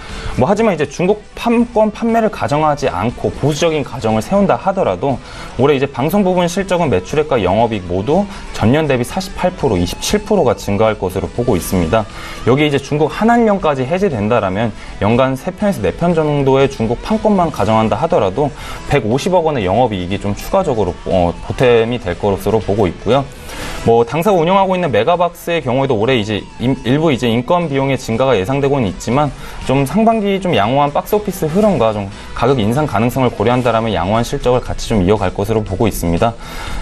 하지만 이제 중국 판권 판매를 가정하지 않고 보수적인 가정을 세운다 하더라도 올해 이제 방송 부분 실적은 매출액과 영업이익 모두 전년 대비 48%, 27%가 증가할 것으로 보고 있습니다. 여기 이제 중국 한한령까지 해제된다라면 연간 3편에서 4편 정도의 중국 판권만 가정한다 하더라도 150억 원의 영업이익이 좀 추가적으로 보탬이 될 것으로 보고 있고요. 당사가 운영하고 있는 메가박스의 경우에도 올해 이제 일부 이제 인건 비용의 증가가 예상되고는 있지만 좀 상반기 좀 양호한 박스오피스 흐름과 좀 가격 인상 가능성을 고려한다라면 양호한 실적을 같이 좀 이어갈 것으로 보고 있습니다.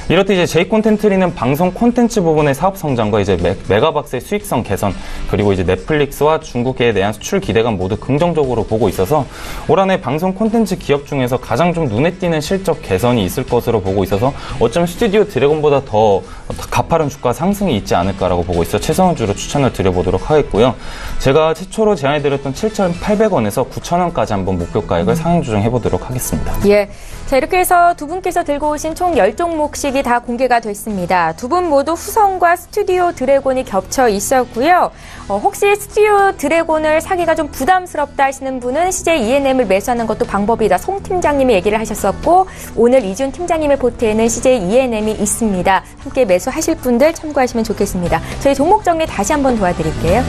이렇듯 이제 제이콘텐트리는 방송 콘텐츠 부분의 사업 성장과 이제 메가박스의 수익성 개선 그리고 이제 넷플릭스와 중국에 대한 수출 기대감 모두 긍정적으로 보고 있어서 올 한해 방송 콘텐츠 기업 중에서 가장 좀 눈에 띄는 실적 개선이 있을 것으로 보고 있어서 어쩌면 스튜디오 드래곤보다 더 가파른 주가 상승이 있지 않을까라고 보고 있어 최선주로 추천을 드려보도록 하겠고요. 제가 최초로 제안해드렸던 7,800원에서 9,000원까지 한번 목표가액을 상향 조정해보도록 하겠습니다. 예. 자, 이렇게 해서 두 분께서 들고 오신 총 10종목씩이 다 공개가 됐습니다. 두 분 모두 후성과 스튜디오 드래곤이 겹쳐 있었고요. 혹시 스튜디오 드래곤을 사기가 좀 부담스럽다 하시는 분은 CJ ENM을 매수하는 것도 방법이다. 송 팀장님이 얘기를 하셨었고 오늘 이준 팀장님의 보트에는 CJ ENM이 있습니다. 함께 매수하실 분들 참고하시면 좋겠습니다. 저희 종목 정리 다시 한번 도와드릴게요.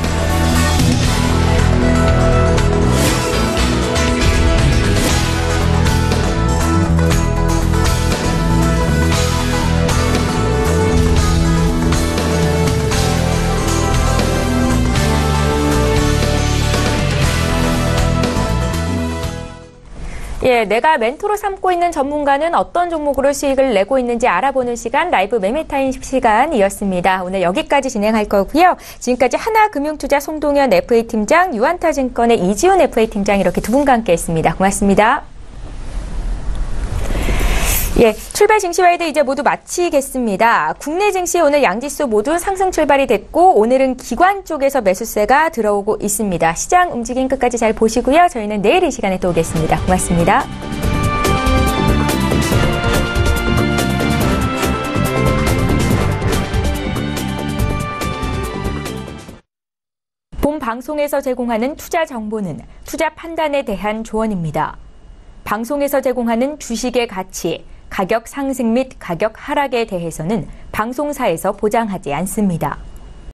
예, 내가 멘토로 삼고 있는 전문가는 어떤 종목으로 수익을 내고 있는지 알아보는 시간, 라이브 매매타임 시간이었습니다. 오늘 여기까지 진행할 거고요. 지금까지 하나금융투자 송동현 FA팀장, 유한타증권의 이지훈 FA팀장 이렇게 두 분과 함께 했습니다. 고맙습니다. 예, 출발 증시와이드 이제 모두 마치겠습니다. 국내 증시 오늘 양지수 모두 상승 출발이 됐고 오늘은 기관 쪽에서 매수세가 들어오고 있습니다. 시장 움직임 끝까지 잘 보시고요. 저희는 내일 이 시간에 또 오겠습니다. 고맙습니다. 본 방송에서 제공하는 투자 정보는 투자 판단에 대한 조언입니다. 방송에서 제공하는 주식의 가치, 가격 상승 및 가격 하락에 대해서는 방송사에서 보장하지 않습니다.